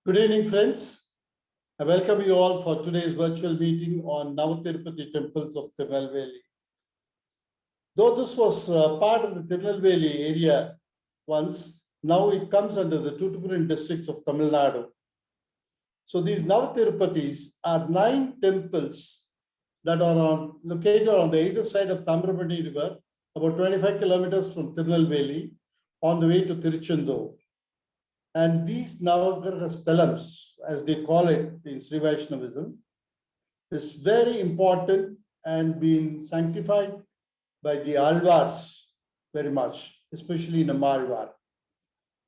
Good evening, friends. I welcome you all for today's virtual meeting on Navathirupati temples of Tirunelveli. Though this was part of the Tirunelveli area once, now it comes under the Tuticorin districts of Tamil Nadu. So these Navatirupatis are 9 temples that are located on the either side of Tambrapani River, about 25 kilometers from Tirunelveli, on the way to Tiruchendur. And these Navagraha Stalams, as they call it in Sri Vaishnavism, is very important and being sanctified by the Alvars very much, especially in Nammalvar.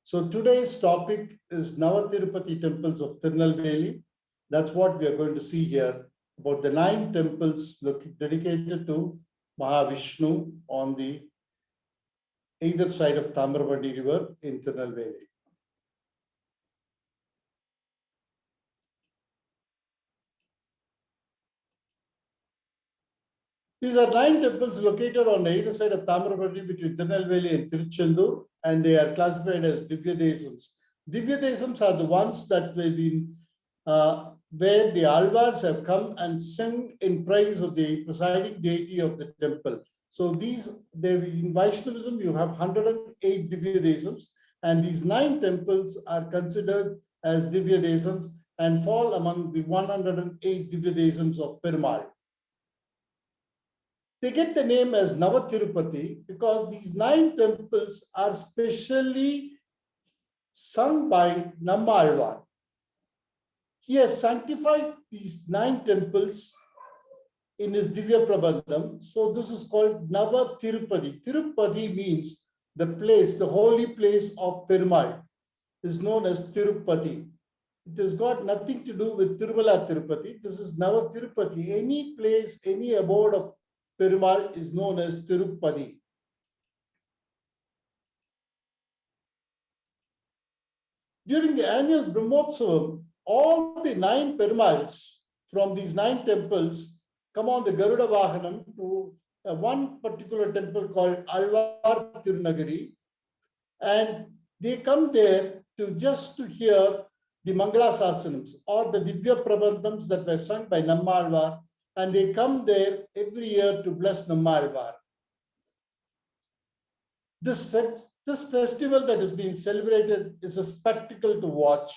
So today's topic is Navathirupati temples of Tirunelveli. That's what we are going to see here, about the 9 temples dedicated to Mahavishnu on the either side of Tambrapani River in Tirunelveli. These are 9 temples located on either side of Tambrapani between Tirunelveli and Tiruchendur, and they are classified as Divya Desams. Divya Desams are the ones that have been where the Alvars have come and sing in praise of the presiding deity of the temple. So in Vaishnavism, you have 108 Divya Desams, and these 9 temples are considered as Divya Desams and fall among the 108 Divya Desams of Perumal. They get the name as Navathirupati because these 9 temples are specially sung by Nammalvar. He has sanctified these 9 temples in his Divya Prabandham. So this is called Navathirupati. Tirupati means the place, the holy place of Perumal is known as Tirupati. It has got nothing to do with Tirumala Tirupati. This is Navathirupati. Any place, any abode of Perumal is known as Tirupati. During the annual Brahmotsavam, all the 9 Perumals from these 9 temples come on the Garuda Vahanam to one particular temple called Alvar Tirunagari, and they come there to hear the Mangala Sasanams or the Divya Prabandhams that were sung by Nammalvar, and they come there every year to bless Nammalvar. This festival that is being celebrated is a spectacle to watch,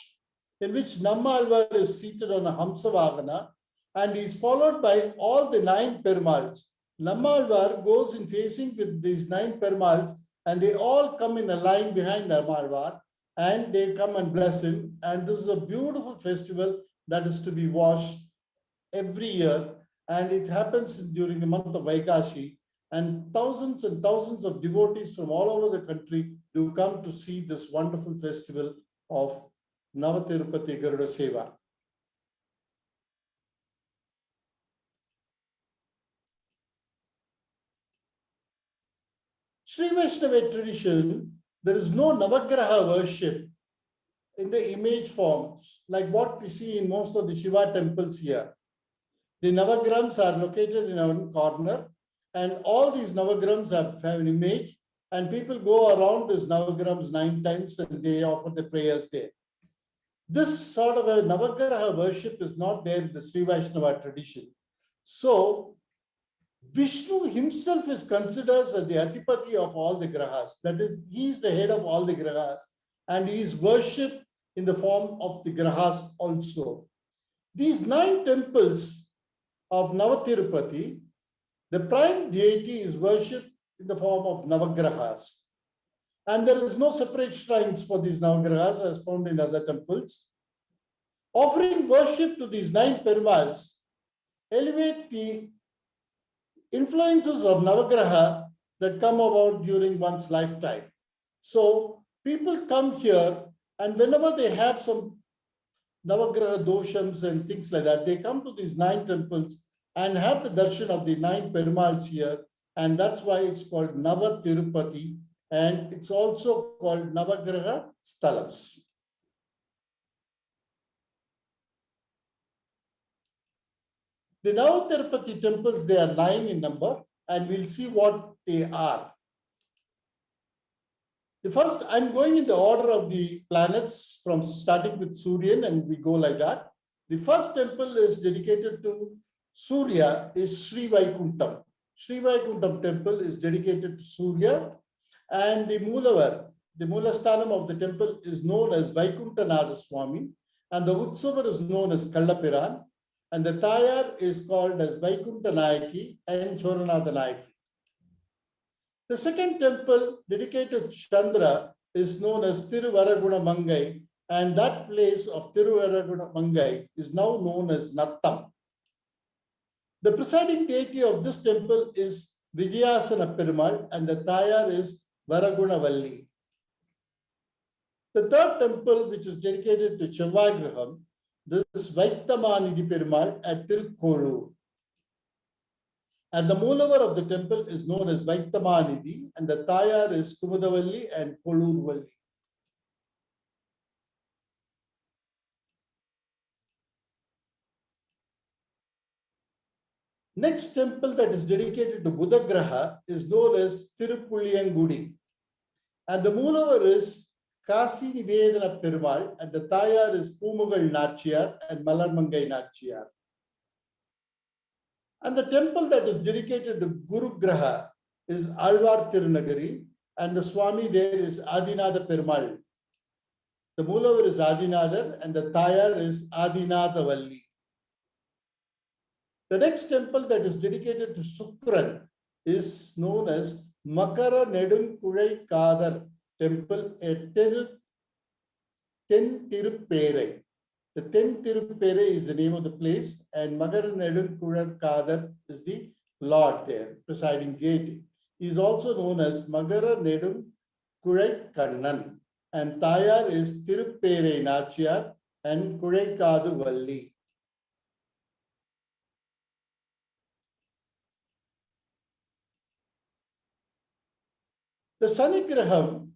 in which Nammalvar is seated on a Hamsavagana and he is followed by all the 9 Perumals. Nammalvar goes in facing with these 9 Perumals, and they all come in a line behind Nammalvar and they come and bless him. And this is a beautiful festival that is to be watched every year, and it happens during the month of Vaikashi, and thousands of devotees from all over the country do come to see this wonderful festival of Navathirupati Garuda Seva. Sri Vaishnava tradition, there is no Navagraha worship in the image forms like what we see in most of the Shiva temples here. The Navagrams are located in one corner, and all these Navagrams have an image, and people go around these Navagrams 9 times and they offer the prayers there. This sort of a Navagraha worship is not there in the Sri Vaishnava tradition. So Vishnu himself is considered as the Adipati of all the Grahas. That is, he is the head of all the Grahas, and he is worshipped in the form of the Grahas also. These 9 temples of Navathirupati, the prime deity is worshipped in the form of Navagrahas. And there is no separate shrines for these Navagrahas as found in other temples. Offering worship to these 9 Perumals elevate the influences of Navagraha that come about during one's lifetime. So people come here, and whenever they have some Navagraha doshams and things like that, they come to these 9 temples and have the darshan of the 9 Perumals here, and that's why it's called Navathirupati, and it's also called Navagraha Stalams. The Navathirupati temples, they are 9 in number, and we'll see what they are. The first, I'm going in the order of the planets from starting with Suryan, and we go like that. The first temple is dedicated to Surya is Sri Vaikuntham. Sri Vaikuntham temple is dedicated to Surya, and the Mulastanam of the temple is known as Vaikuntanada Swami, and the Utsavar is known as Kallapiran, and the Tayar is called as Vaikuntanayaki and Choranatha Nayaki. The second temple dedicated to Chandra is known as Tiruvaraguna Mangai, and that place of Tiruvaraguna Mangai is now known as Nattam. The presiding deity of this temple is Vijayasana Perumal, and the Tayar is Varagunavalli. The third temple, which is dedicated to Chevvagraham, this is Vaitamanidhi Perumal at Tirukkolur. And the Moolavar of the temple is known as Vaitamanidhi, and the Tayar is Kumudavalli and Kolurvalli. Next temple that is dedicated to Buddhagraha is known as Tirupuliyangudi. And the Moolavar is Kasi Nivedana Perumal, and the Tayar is Pumugal Nachiyar and Malarmangai Nachiyar. And the temple that is dedicated to Guru Graha is Alvar Tirunagari, and the Swami there is Adinatha Perumal. The Moolavar is Adinatha, and the Tayar is Adinatha Valli. The next temple that is dedicated to Sukran is known as Makara Nedunkulai Kadar temple at Ten Tirupere. The Ten Tirupere is the name of the place, and Makara Nedunkulai Kadar is the Lord there, presiding deity. He is also known as Makara Nedunkulai Kannan, and Tayar is Tirupere Nachiyar and Kulaikadu Valli. The Sanigraham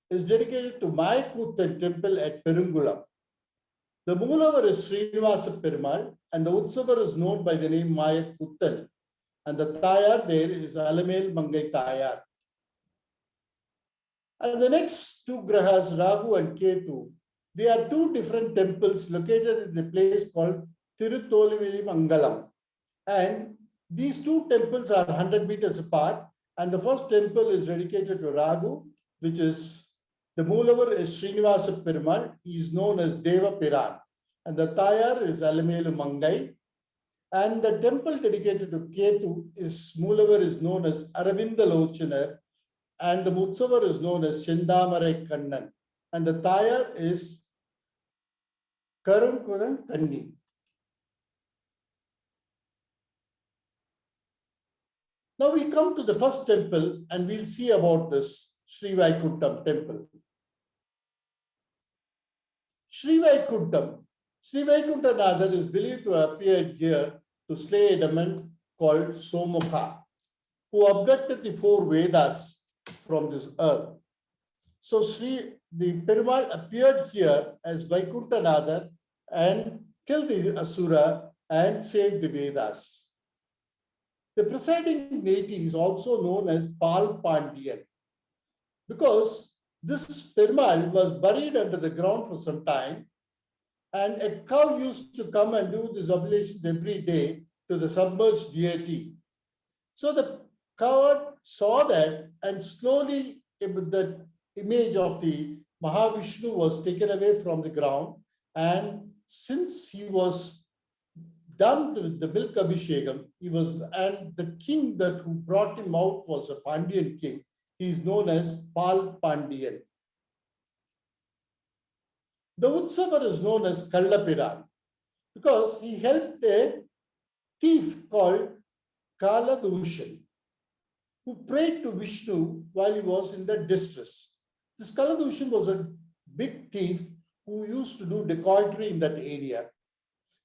is dedicated to Mayakuthan temple at Perungulam. The Moolavar is Srinivasa Perumal, and the Utsavar is known by the name Mayakuthan, and the Tayar there is Alamel Mangai Tayar. And the next two grahas, Rahu and Ketu, they are two different temples located in a place called Tirutolivili Mangalam. And these two temples are 100 meters apart. And the first temple is dedicated to Ragu, which is the Moolavar is Srinivasa Perumal. He is known as Deva Piran. And the Tayar is Alamelu Mangai. And the temple dedicated to Ketu is Moolavar is known as Aravinda Lochanar. And the Mutsavar is known as Chendamare Kannan. And the Tayar is Karunkudan Kanni. Now we come to the first temple, and we'll see about this Sri Vaikuntham temple. Sri Vaikunthanathar is believed to have appeared here to slay a demon called Somukha, who abducted the 4 Vedas from this earth. So the Perumal appeared here as Vaikunthanathar and killed the Asura and saved the Vedas. The presiding deity is also known as Pal Pandian, because this Perumal was buried under the ground for some time, and a cow used to come and do these oblations every day to the submerged deity. So the cow saw that, and slowly the image of the Mahavishnu was taken away from the ground, and since he was done with the milk abhishekam, and the king who brought him out was a Pandian king. He is known as Pal Pandian. The Utsavar is known as Kallapiran because he helped a thief called Kaladushan, who prayed to Vishnu while he was in the distress. This Kaladushan was a big thief who used to do dacoitry in that area.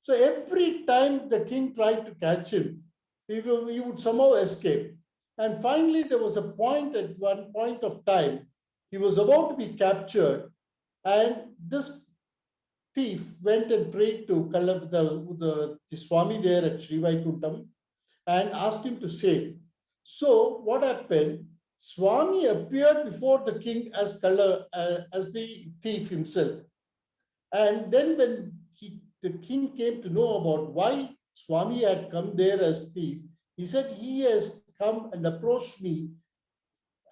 So every time the king tried to catch him, he would somehow escape. And finally, there was a point at one point of time, he was about to be captured, and this thief went and prayed to the Swami there at Sri Vaikuntham and asked him to save. So what happened? The Swami there at Sri Vaikuntham and asked him to save. So what happened? The Swami there at Sri Vaikuntham and asked him to save. So what happened? The Swami there at Sri Vaikuntham and asked him to save. So what happened? The Swami there at Sri Vaikuntham Swami appeared before the king as as the thief himself. And then when the king came to know about why Swami had come there as thief, he said he has come and approached me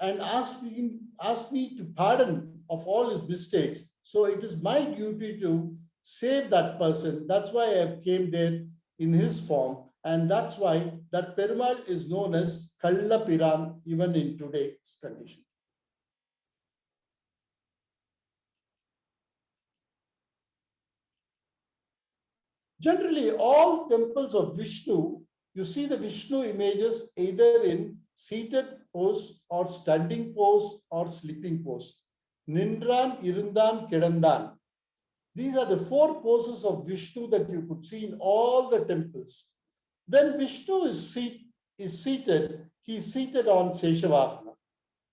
and asked me to pardon of all his mistakes. So it is my duty to save that person. That's why I have came there in his form. And that's why that Perumal is known as Kallapiran even in today's condition. Generally, all temples of Vishnu, you see the Vishnu images either in seated pose or standing pose or sleeping pose. Nindran, Irundan, Kedandan. These are the four poses of Vishnu that you could see in all the temples. When Vishnu is seated, he is seated on Seshavahana.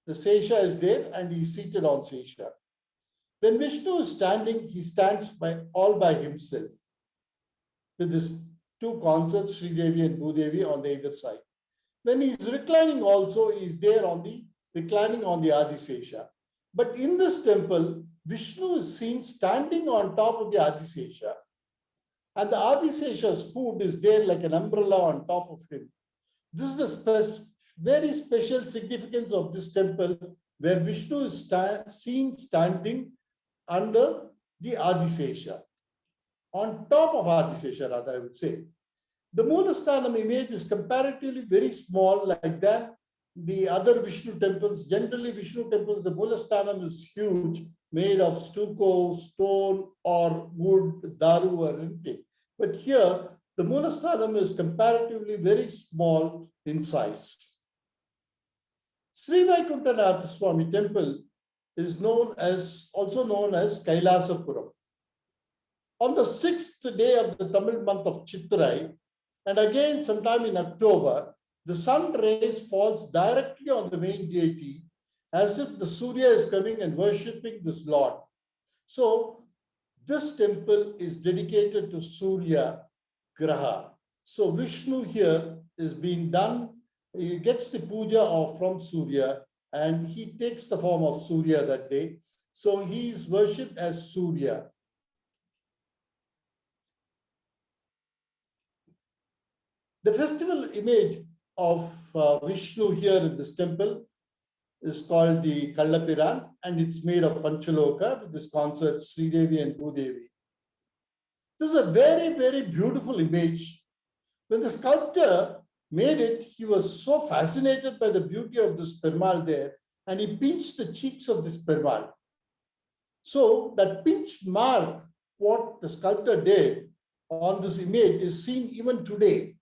The Sesha is there and he is seated on Sesha. When Vishnu is standing, he stands all by himself with his two consorts, Sri Devi and Bhudevi, on the either side. When he is reclining also, he is there reclining on the Adisesha. But in this temple, Vishnu is seen standing on top of the Adisesha. And the Adisesha's hood is there like an umbrella on top of him. This is the very special significance of this temple, where Vishnu is seen standing under the Adisesha. On top of Adisesha, rather, I would say. The Moolasthanam image is comparatively very small, like that. The other Vishnu temples, generally Vishnu temples, the Moolasthanam is huge, made of stucco, stone, or wood, daru, or anything. But here, the Moolasthanam is comparatively very small in size. Sri Vaikuntanath Swami temple is also known as Kailasapuram. On the 6th day of the Tamil month of Chitrai, and again sometime in October, the sun rays falls directly on the main deity as if the Surya is coming and worshipping this Lord. So this temple is dedicated to Surya Graha. So Vishnu here is being done, he gets the puja from Surya and he takes the form of Surya that day. So he is worshipped as Surya. The festival image of Vishnu here in this temple is called the Kallapiran, and it's made of Panchaloka with this consort Sri Devi and Bhudevi. This is a very, very beautiful image. When the sculptor made it, he was so fascinated by the beauty of this Perumal there, and he pinched the cheeks of this Perumal. So that pinch mark, what the sculptor did on this image is seen even today.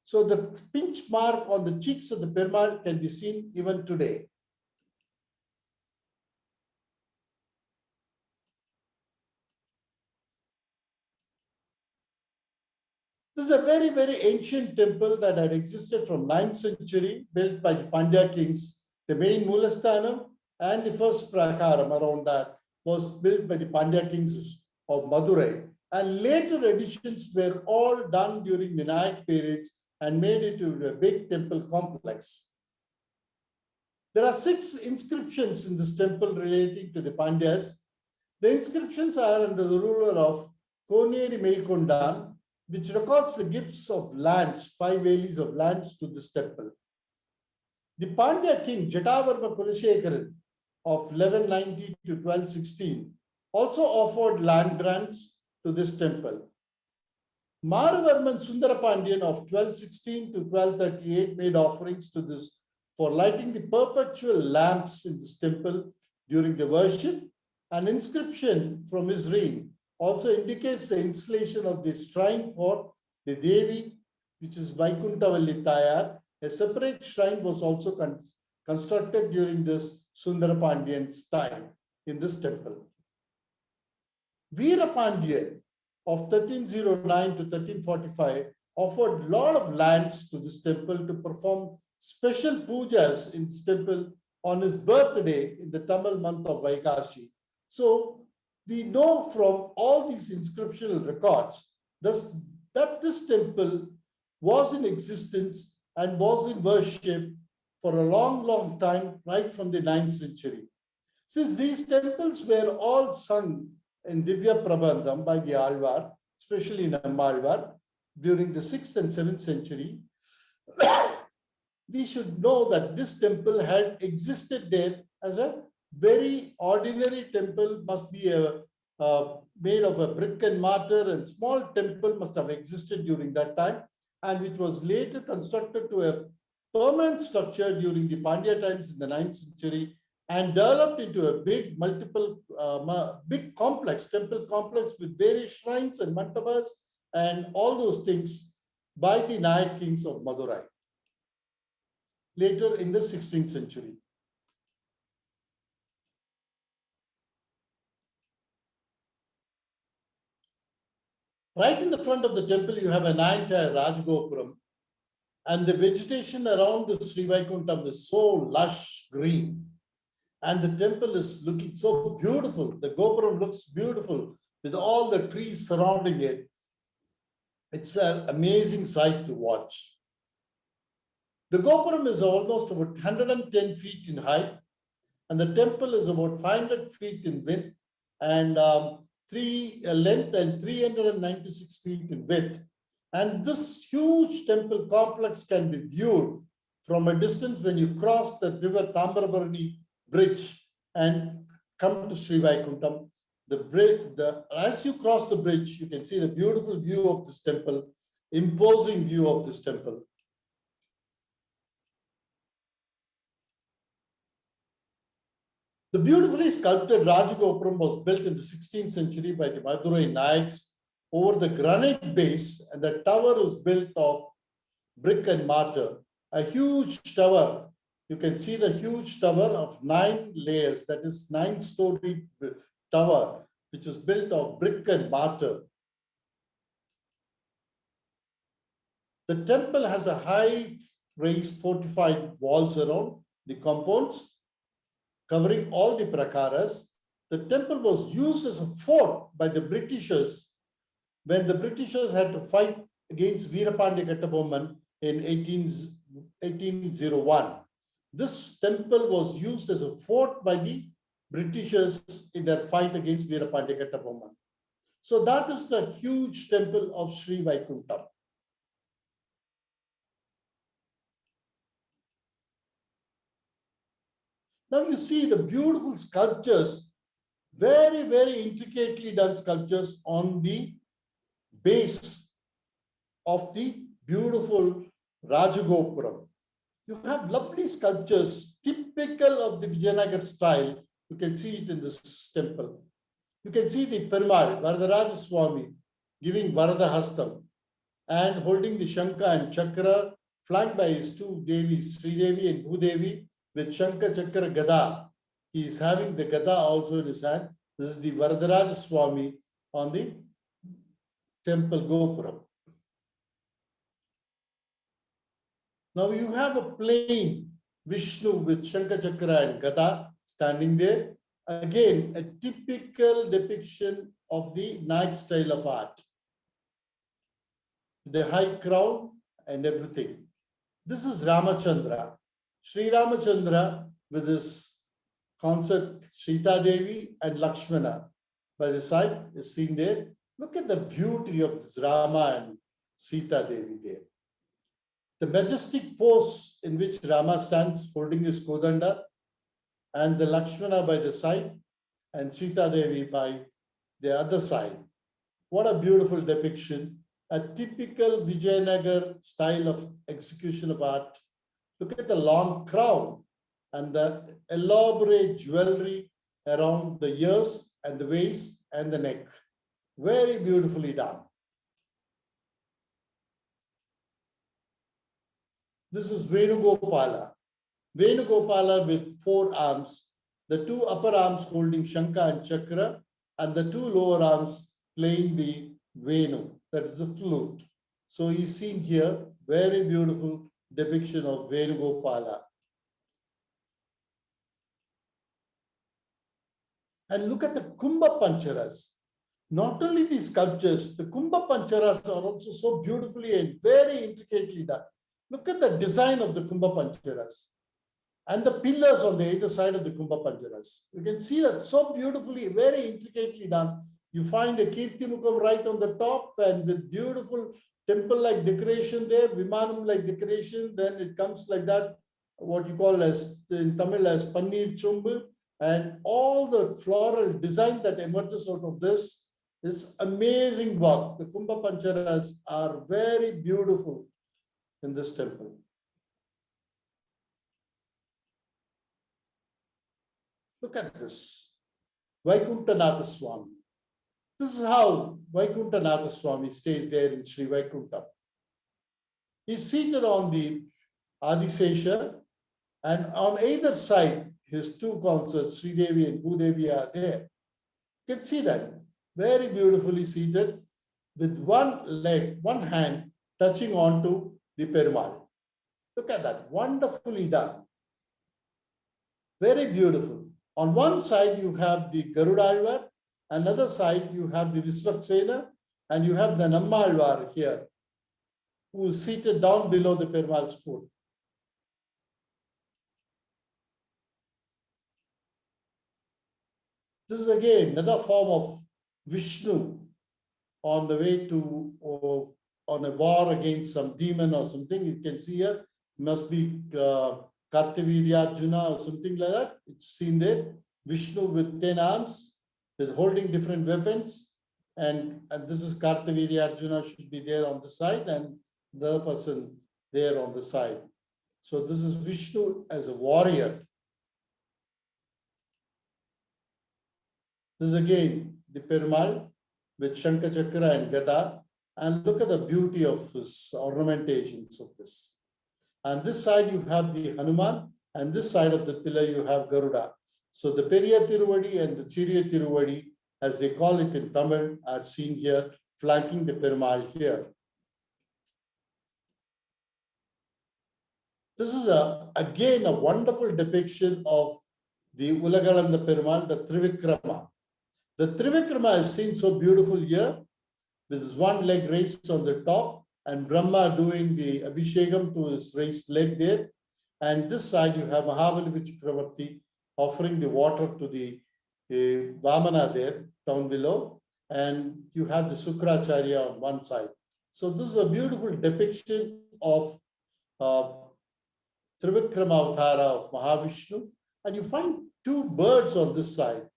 So the pinch mark on the cheeks of the Perumal can be seen even today. This is a very, very ancient temple that had existed from 9th century, built by the Pandya kings. The main Moolasthanam and the first Prakaram around that was built by the Pandya kings of Madurai. And later additions were all done during the Nayak periods and made it into a big temple complex. There are 6 inscriptions in this temple relating to the Pandyas. The inscriptions are under the ruler of Koneri Meikondan, which records the gifts of lands, 5 valleys of lands to this temple. The Pandya king Jatavarma Kulashekaran of 1190 to 1216 also offered land grants to this temple. Maravarman Sundarapandian of 1216 to 1238 made offerings to this for lighting the perpetual lamps in this temple during the worship. An inscription from his reign also indicates the installation of the shrine for the Devi, which is Vaikuntavalli Tayar. A separate shrine was also constructed during this Sundarapandian's time in this temple. Veerapandian of 1309 to 1345 offered a lot of lands to this temple to perform special pujas in this temple on his birthday in the Tamil month of Vaikasi. So we know from all these inscriptional records that this temple was in existence and was in worship for a long, long time, right from the 9th century. Since these temples were all sung in Divya Prabandham by the Alvar, especially in Ammalvar, during the 6th and 7th century, we should know that this temple had existed there as a very ordinary temple, must be made of a brick and mortar, and small temple must have existed during that time, and which was later constructed to a permanent structure during the Pandya times in the 9th century, and developed into a big big complex, temple complex with various shrines and mantabas and all those things by the Nayak kings of Madurai later in the 16th century. Right in the front of the temple, you have an entire Rajgopuram, and the vegetation around the Sri Vaikuntham is so lush green, and the temple is looking so beautiful. The Gopuram looks beautiful with all the trees surrounding it. It's an amazing sight to watch. The Gopuram is almost about 110 feet in height, and the temple is about 500 feet in width and length and 396 feet in width. And this huge temple complex can be viewed from a distance when you cross the river Tambrabarani bridge and come to Sri Vaikuntham. As you cross the bridge, you can see the beautiful view of this temple, imposing view of this temple. The beautifully sculpted Rajagopuram was built in the 16th century by the Madurai Nayaks over the granite base, and the tower is built of brick and mortar. A huge tower. You can see the huge tower of 9 layers, that is 9-story tower, which is built of brick and mortar. The temple has a high raised fortified walls around the compounds, covering all the prakaras. The temple was used as a fort by the Britishers when the Britishers had to fight against Veerapandya Kattabomman in 1801. This temple was used as a fort by the Britishers in their fight against Veerapandya Kattabomman. So that is the huge temple of Sri Vaikuntham. Now you see the beautiful sculptures, very, very intricately done sculptures on the base of the beautiful Rajagopuram. You have lovely sculptures typical of the Vijayanagar style. You can see it in this temple. You can see the Perumal, Varadaraja Swami, giving Varada Hastam and holding the Shankha and Chakra, flanked by his 2 Devis, Sri Devi and Bhudevi, with Shankha Chakra Gada. He is having the Gada also in his hand. This is the Varadaraja Swami on the temple Gopuram. Now you have a plain Vishnu with Shankha Chakra and Gada standing there. Again, a typical depiction of the Nayak style of art. The high crown and everything. This is Ramachandra. Sri Ramachandra with his consort Sita Devi and Lakshmana by the side is seen there. Look at the beauty of this Rama and Sita Devi there. The majestic pose in which Rama stands holding his Kodanda, and the Lakshmana by the side and Sita Devi by the other side. What a beautiful depiction. A typical Vijayanagar style of execution of art. Look at the long crown and the elaborate jewelry around the ears and the waist and the neck. Very beautifully done. This is Venugopala. Venugopala with 4 arms, the 2 upper arms holding Shankha and Chakra, and the 2 lower arms playing the Venu, that is the flute. So he's seen here, very beautiful depiction of Venugopala. And look at the Kumbha Pancharas. Not only these sculptures, the Kumbha Pancharas are also so beautifully and very intricately done. Look at the design of the Kumbha Pancharas. and the pillars on the either side of the Kumbha Panjaras. You can see that so beautifully, very intricately done. You find a Kirtimukam right on the top and with beautiful temple-like decoration there, Vimanam-like decoration. Then it comes like that, what you call as in Tamil as Panneer Chumbu, and all the floral design that emerges out of this is amazing work. The Kumbha Pancharas are very beautiful in this temple. Look at this. Vaikuntha Swami. This is how Vaikuntha Swami stays there in Sri Vaikuntha. He's seated on the Adisesha, and on either side, his two consorts, Sri Devi and Bhudevi, are there. You can see that. Very beautifully seated with one leg, one hand touching onto the Perumal. Look at that. Wonderfully done. Very beautiful. On one side, you have the Garudalvar, another side, you have the Visvaksena, and you have the Nammalvar here, who is seated down below the Perumal's foot. This is again another form of Vishnu on the way to, on a war against some demon or something. You can see here, must be Kartavirya Arjuna or something like that. It's seen there. Vishnu with 10 arms, with holding different weapons. And this is Kartavirya Arjuna should be there on the side and the other person there on the side. So this is Vishnu as a warrior. This is again the Perumal with Shankha Chakra and Gada. And look at the beauty of his ornamentations of this. And this side you have the Hanuman, and this side of the pillar you have Garuda. So the Periya Tiruvadi and the Chiriya Tiruvadi, as they call it in Tamil, are seen here, flanking the Perumal here. This is again a wonderful depiction of the Ulagalanda Perumal, the Trivikrama. The Trivikrama is seen so beautiful here, with his one leg raised on the top, and Brahma doing the Abhishekam to his raised leg there. And this side you have Mahabali Chakravarti offering the water to the Vamana there, down below. And you have the Sukracharya on one side. So this is a beautiful depiction of Trivikrama Avtara of Mahavishnu. And you find two birds on this side.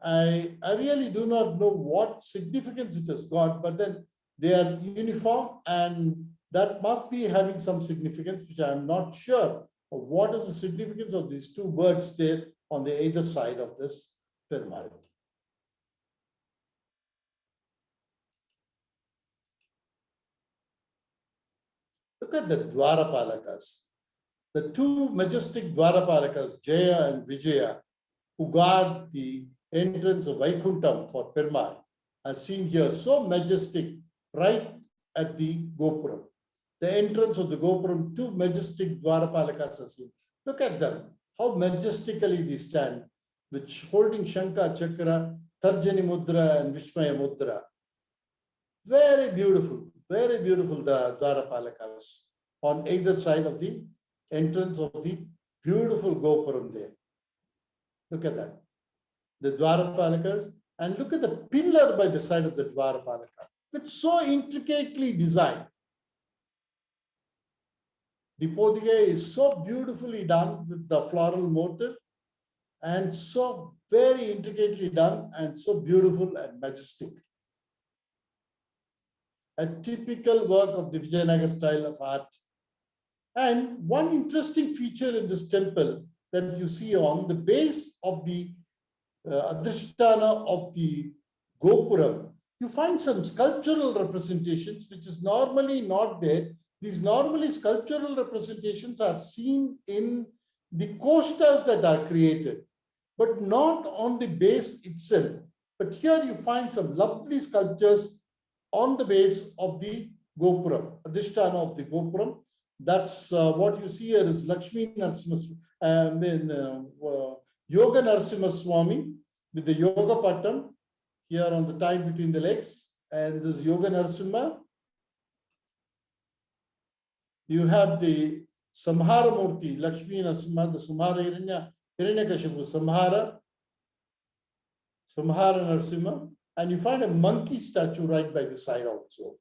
I really do not know what significance it has got, but then they are uniform, and that must be having some significance, which I am not sure of what is the significance of these two birds there on the either side of this Perumal. Look at the Dwarapalakas. The two majestic Dwarapalakas, Jaya and Vijaya, who guard the entrance of Vaikuntham for Perumal, are seen here, so majestic, right at the Gopuram. The entrance of the Gopuram, two majestic Dwarapalakas are seen. Look at them, how majestically they stand, which holding Shankha Chakra, Tarjani Mudra and Vishmaya Mudra. Very beautiful the Dwarapalakas on either side of the entrance of the beautiful Gopuram there. Look at that. The Dwarapalakas, and look at the pillar by the side of the Dwarapalaka. It's so intricately designed. The Podige is so beautifully done with the floral motif, and so very intricately done and so beautiful and majestic. A typical work of the Vijayanagar style of art. And one interesting feature in this temple that you see on the base of the Adhisthana of the Gopuram, you find some sculptural representations, which is normally not there. These normally sculptural representations are seen in the kostas that are created, but not on the base itself. But here you find some lovely sculptures on the base of the Gopuram, Adhisthana of the Gopuram. That's what you see here is Lakshmi Narasimha, Yoga Narasimha Swami with the Yoga Pattam here on the tie between the legs, and this Yoga Narasimha. You have the Samhara Murti, Lakshmi Narasimha, the Samhara Hiranyakashipu, Samhara Narasimha, and you find a monkey statue right by the side also.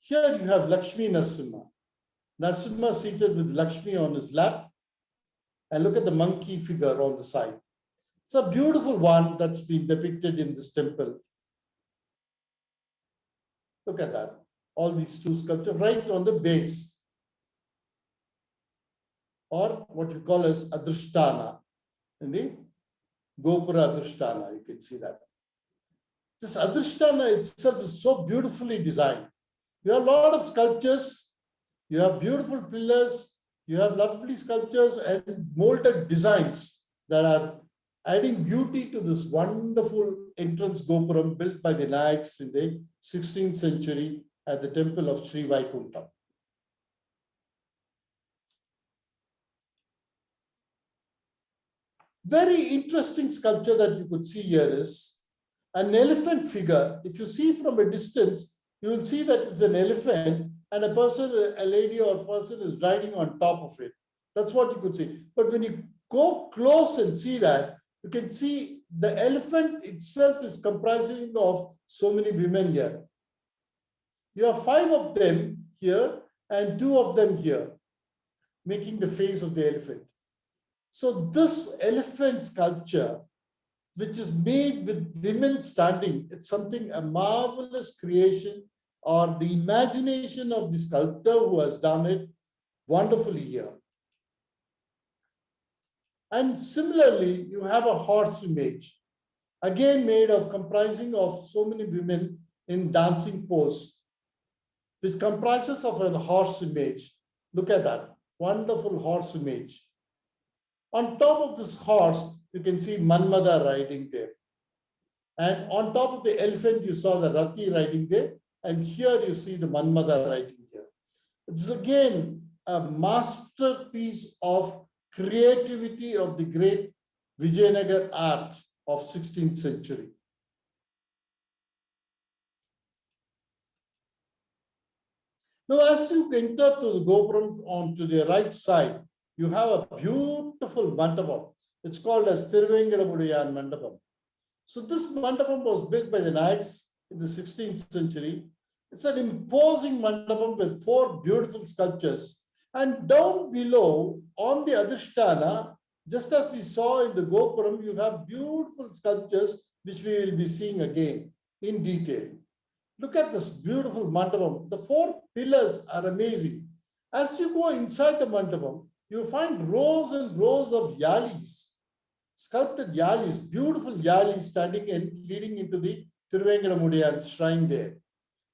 Here you have Lakshmi Narasimha. Narasimha seated with Lakshmi on his lap, and look at the monkey figure on the side. It's a beautiful one that's been depicted in this temple. Look at that. All these two sculptures right on the base, or what we call as Adrishtana. In the Gopura Adrishtana, you can see that. This Adrishtana itself is so beautifully designed. You have a lot of sculptures, you have beautiful pillars, you have lovely sculptures and molded designs that are adding beauty to this wonderful entrance Gopuram built by the Nayaks in the 16th century at the temple of Sri Vaikuntham. Very interesting sculpture that you could see here is an elephant figure. If you see from a distance, you will see that it's an elephant and a person, a lady or a person is riding on top of it. That's what you could see. But when you go close and see that, you can see the elephant itself is comprising of so many women here. You have 5 of them here and 2 of them here, making the face of the elephant. So this elephant sculpture, which is made with women standing, it's something, a marvelous creation or the imagination of the sculptor who has done it wonderfully here. And similarly, you have a horse image, again made of comprising of so many women in dancing pose, which comprises of a horse image. Look at that, wonderful horse image. On top of this horse, you can see Manmada riding there. And on top of the elephant, you saw the Rati riding there. And here you see the Manmada riding here. It's again a masterpiece of creativity of the great Vijayanagar art of 16th century. Now, as you enter to the Gopuram on to the right side, you have a beautiful mandapam. It's called as Tiruvengadamudiyan Mandapam. So this mandapam was built by the Nayaks in the 16th century. It's an imposing mandapam with 4 beautiful sculptures. And down below on the Adrishtana, just as we saw in the Gopuram, you have beautiful sculptures which we will be seeing again in detail. Look at this beautiful mandapam. The 4 pillars are amazing. As you go inside the mandapam, you find rows and rows of yalis, sculpted yalis, beautiful yalis standing and leading into the Tiruvengadamudiyan shrine there.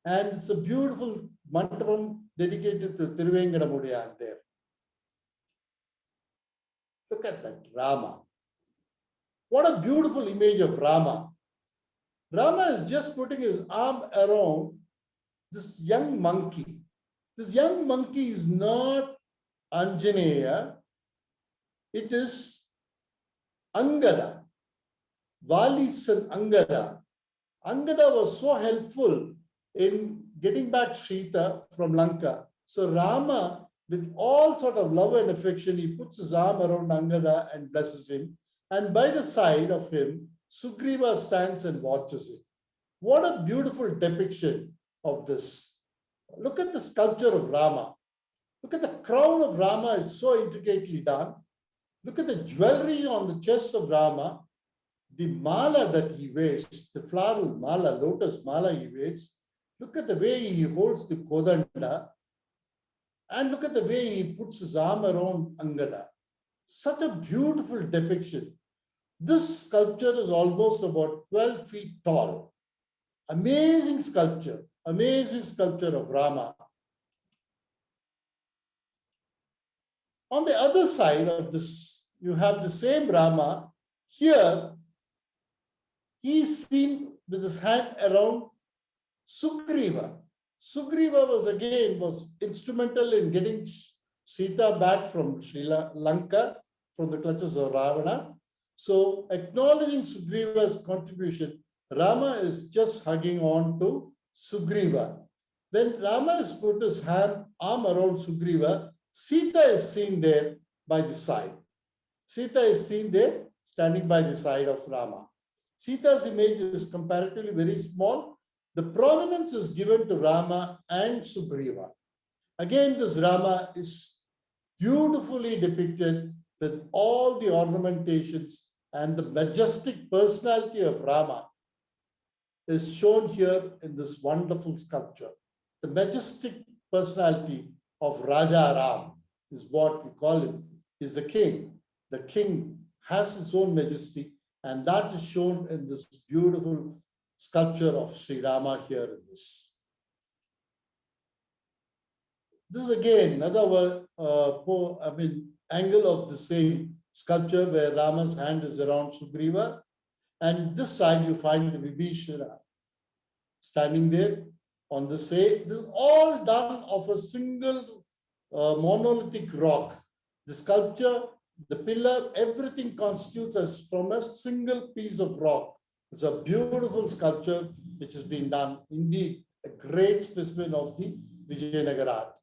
And it's a beautiful mandapam dedicated to Tiruvengadamudiyan there. Look at that, Rama. What a beautiful image of Rama. Rama is just putting his arm around this young monkey. This young monkey is not Anjaneya, it is Angada, Vali's son Angada. Angada was so helpful in getting back Sita from Lanka. So Rama, with all sort of love and affection, he puts his arm around Angada and blesses him. And by the side of him, Sugriva stands and watches it. What a beautiful depiction of this. Look at the sculpture of Rama. Look at the crown of Rama, it's so intricately done. Look at the jewelry on the chest of Rama, the mala that he wears, the floral mala, lotus mala he wears. Look at the way he holds the kodanda, and look at the way he puts his arm around Angada. Such a beautiful depiction. This sculpture is almost about 12 feet tall. Amazing sculpture of Rama. On the other side of this, you have the same Rama. Here, he is seen with his hand around Sugriva. Sugriva was instrumental in getting Sita back from Sri Lanka, from the clutches of Ravana. So acknowledging Sugriva's contribution, Rama is just hugging on to Sugriva. When Rama has put his arm around Sugriva, Sita is seen there by the side. Sita is seen there standing by the side of Rama. Sita's image is comparatively very small. The prominence is given to Rama and Sugriva. Again, this Rama is beautifully depicted with all the ornamentations, and the majestic personality of Rama is shown here in this wonderful sculpture. The majestic personality of Raja Ram is what we call him, is the king. The king has his own majesty, and that is shown in this beautiful sculpture of Sri Rama here in this. This is again another angle of the same sculpture where Rama's hand is around Sugriva, and this side you find Vibhishana standing there on the same. This is all done of a single monolithic rock. The sculpture, the pillar, everything constitutes as from a single piece of rock. It's a beautiful sculpture which has been done. Indeed, a great specimen of the Vijayanagar art.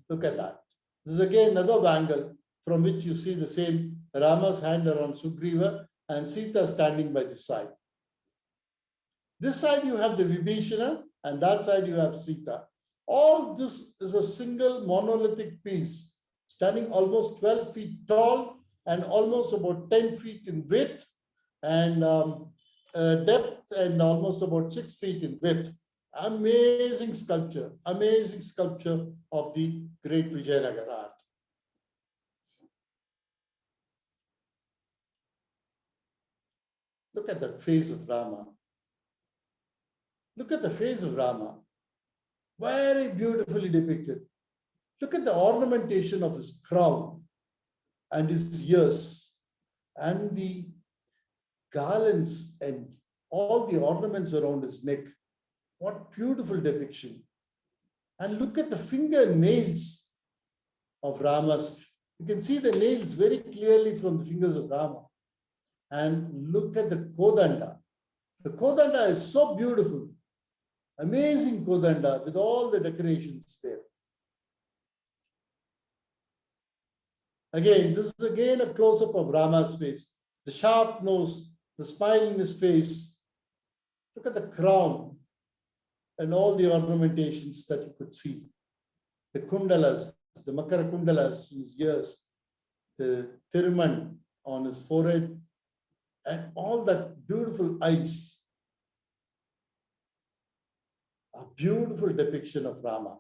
Look at that. This is again another angle from which you see the same Rama's hand around Sugriva and Sita standing by the side. This side you have the Vibhishana, and that side you have Sita. All this is a single monolithic piece, standing almost 12 feet tall and almost about 10 feet in width and depth, and almost about 6 feet in width. Amazing sculpture of the great Vijayanagar art. Look at the face of Rama. Look at the face of Rama. Very beautifully depicted. Look at the ornamentation of his crown and his ears and the garlands and all the ornaments around his neck. What beautiful depiction. And look at the fingernails of Rama's. You can see the nails very clearly from the fingers of Rama. And look at the Kodanda. The Kodanda is so beautiful. Amazing Kodanda with all the decorations there. Again, this is again a close-up of Rama's face. The sharp nose, the smile in his face. Look at the crown and all the ornamentations that you could see. The kundalas, the makara kundalas in his ears, the thiruman on his forehead, and all that beautiful eyes. A beautiful depiction of Rama.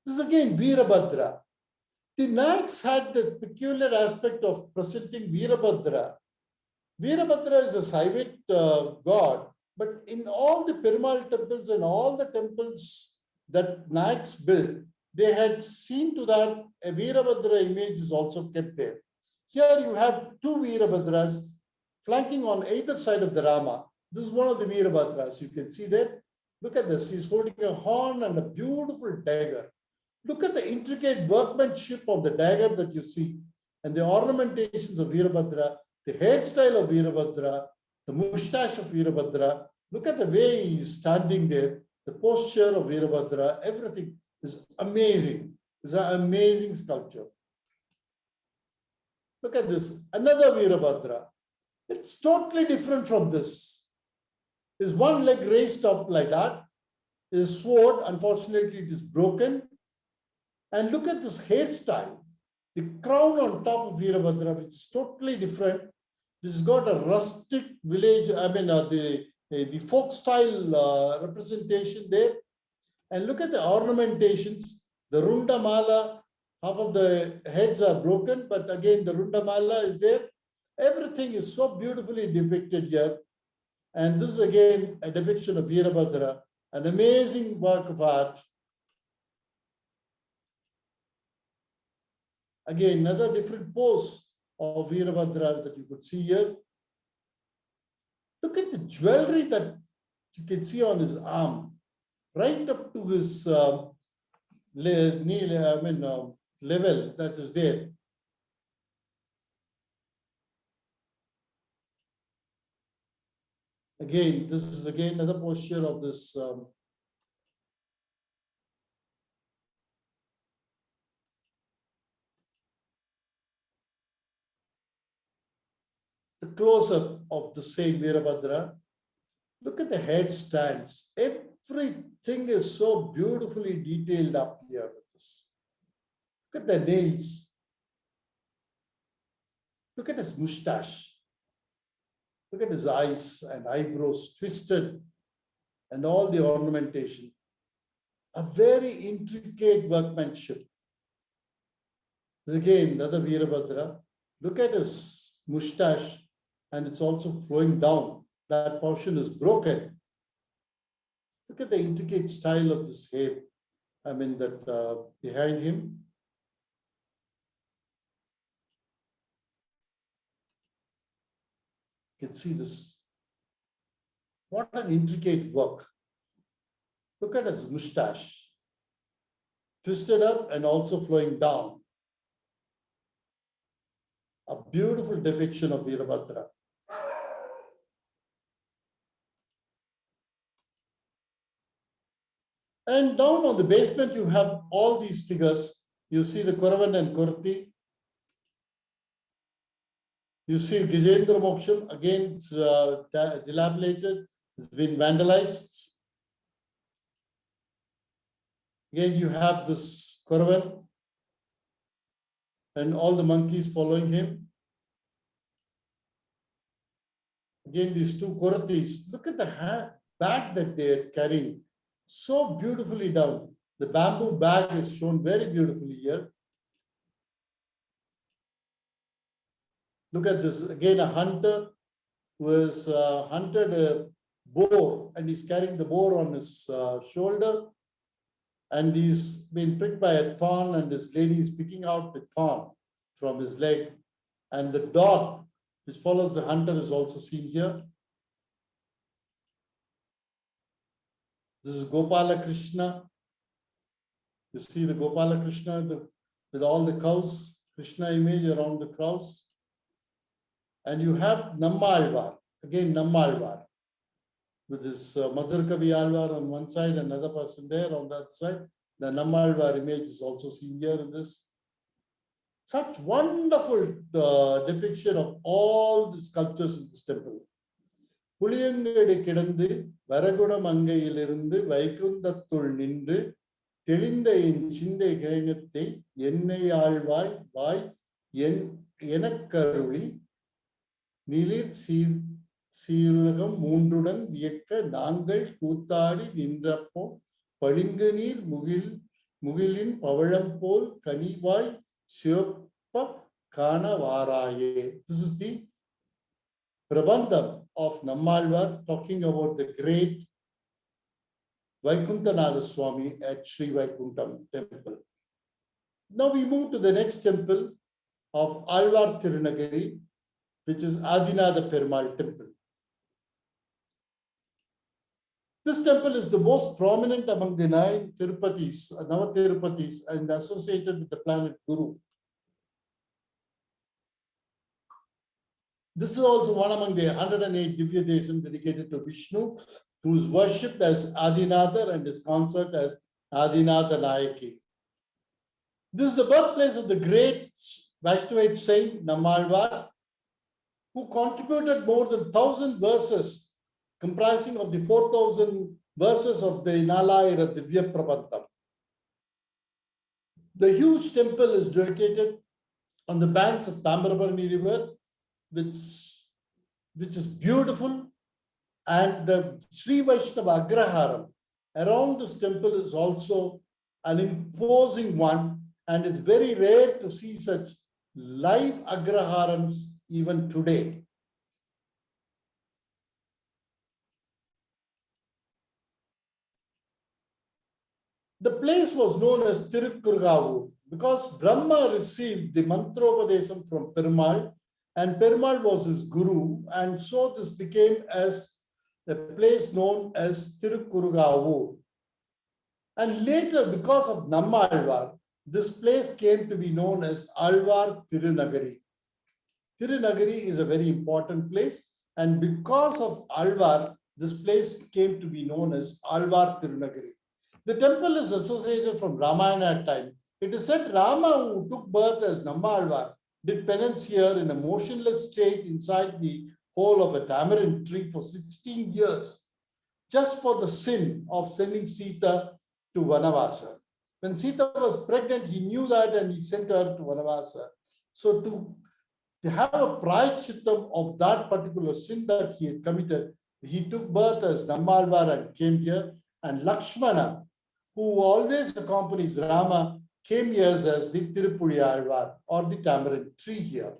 This is again Veerabhadra. The Nayaks had this peculiar aspect of presenting Veerabhadra. Veerabhadra is a Saivite god, but in all the Perumal temples and all the temples that Nayaks built, they had seen to that a Veerabhadra image is also kept there. Here you have two Veerabhadras flanking on either side of the Rama. This is one of the Veerabhadras. You can see there. Look at this. He's holding a horn and a beautiful dagger. Look at the intricate workmanship of the dagger that you see and the ornamentations of Veerabhadra, the hairstyle of Veerabhadra, the moustache of Veerabhadra. Look at the way he's standing there, the posture of Veerabhadra, everything is amazing. It's an amazing sculpture. Look at this, another Veerabhadra. It's totally different from this. His one leg raised up like that. His sword, unfortunately, it is broken. And look at this hairstyle. The crown on top of Veerabhadra, which is totally different. This has got a rustic village, the folk style representation there. And look at the ornamentations. The Rundamala, half of the heads are broken, but again, the Rundamala is there. Everything is so beautifully depicted here. And this is again a depiction of Veerabhadra, an amazing work of art. Again, another different pose of Veerabhadra that you could see here. Look at the jewelry that you can see on his arm, right up to his level that is there. Again, this is again another posture of this the close-up of the same Veerabhadra. Look at the headstands. Everything is so beautifully detailed up here with this. Look at the nails. Look at his mustache. Look at his eyes and eyebrows twisted and all the ornamentation. A very intricate workmanship. Again, another Veerabhadra. Look at his mustache and it's also flowing down. That portion is broken. Look at the intricate style of this hair. I mean, that behind him. You can see this. What an intricate work. Look at his mustache. Twisted up and also flowing down. A beautiful depiction of Veerabhadra. And down on the basement, you have all these figures. You see the Koravan and Kurti. You see Gajendra Moksham, again, it's dilapidated, it's been vandalized. Again, you have this Koravan and all the monkeys following him. Again, these two Koratis. Look at the bag that they are carrying. So beautifully down. The bamboo bag is shown very beautifully here. Look at this, again, a hunter who has hunted a boar and he's carrying the boar on his shoulder and he's been pricked by a thorn and this lady is picking out the thorn from his leg. And the dog which follows the hunter is also seen here. This is Gopala Krishna. You see the Gopala Krishna with all the cows, Krishna image around the cows. And you have Nammalvar, again Nammalvar, with this Madhur Kavi Alvar on one side, another person there on the other side. The Nammalvar image is also seen here in this. Such wonderful depiction of all the sculptures in this temple. புளியங்கடி கிடந்து வரகுண மங்கையிலிருந்து வைகுந்தத்துள் நின்று தெளிந்த என் சிந்தை கிழங்கத்தை என்னை ஆழ்வாய் வாய் எனக்கருளி நிலிர் சீருலகம் மூன்றுடன் வியக்க நாங்கள் கூத்தாடி நின்றப்போ பளிங்கு நீர் முகிலின் பவழம் போல் கனிவாய் சிவப்ப காணவாராயே. This is the Prabandham of Nammalvar talking about the great Vaikunthanatha Swami at Sri Vaikuntham temple. Now we move to the next temple of Alvar Tirunagari, which is Adinatha Perumal temple. This temple is the most prominent among the 9 Tirupatis, Navathirupattis, and associated with the planet Guru. This is also one among the 108 Divya Desam dedicated to Vishnu, who is worshipped as Adinatha and is consort as Adinatha Nayaki. This is the birthplace of the great Vaishnavite saint Nammalvar, who contributed more than 1,000 verses, comprising of the 4,000 verses of the Nalayira Divya Prabandham. The huge temple is dedicated on the banks of Tambrabarani River, which is beautiful, and the Sri Vaishnava Agraharam around this temple is also an imposing one, and it's very rare to see such live Agraharams even today. The place was known as Tirukkurgavu because Brahma received the Mantropadesam from Perumal, and Perumal was his guru, and so this became as a place known as Tirukkurgavu. And later, because of Nammalvar, this place came to be known as Alvar Tirunagari. Tirunagari is a very important place And because of Alvar, this place came to be known as Alvar Tirunagari. The temple is associated from Ramayana time. It is said Rama, who took birth as Nammalvar, did penance here in a motionless state inside the hole of a tamarind tree for 16 years, just for the sin of sending Sita to Vanavasa. When Sita was pregnant, he knew that and he sent her to Vanavasa. So to have a prayachittam of that particular sin that he had committed, he took birth as Nammalvar and came here. And Lakshmana, who always accompanies Rama, came here as the Tirupudi Alvar or the tamarind tree here.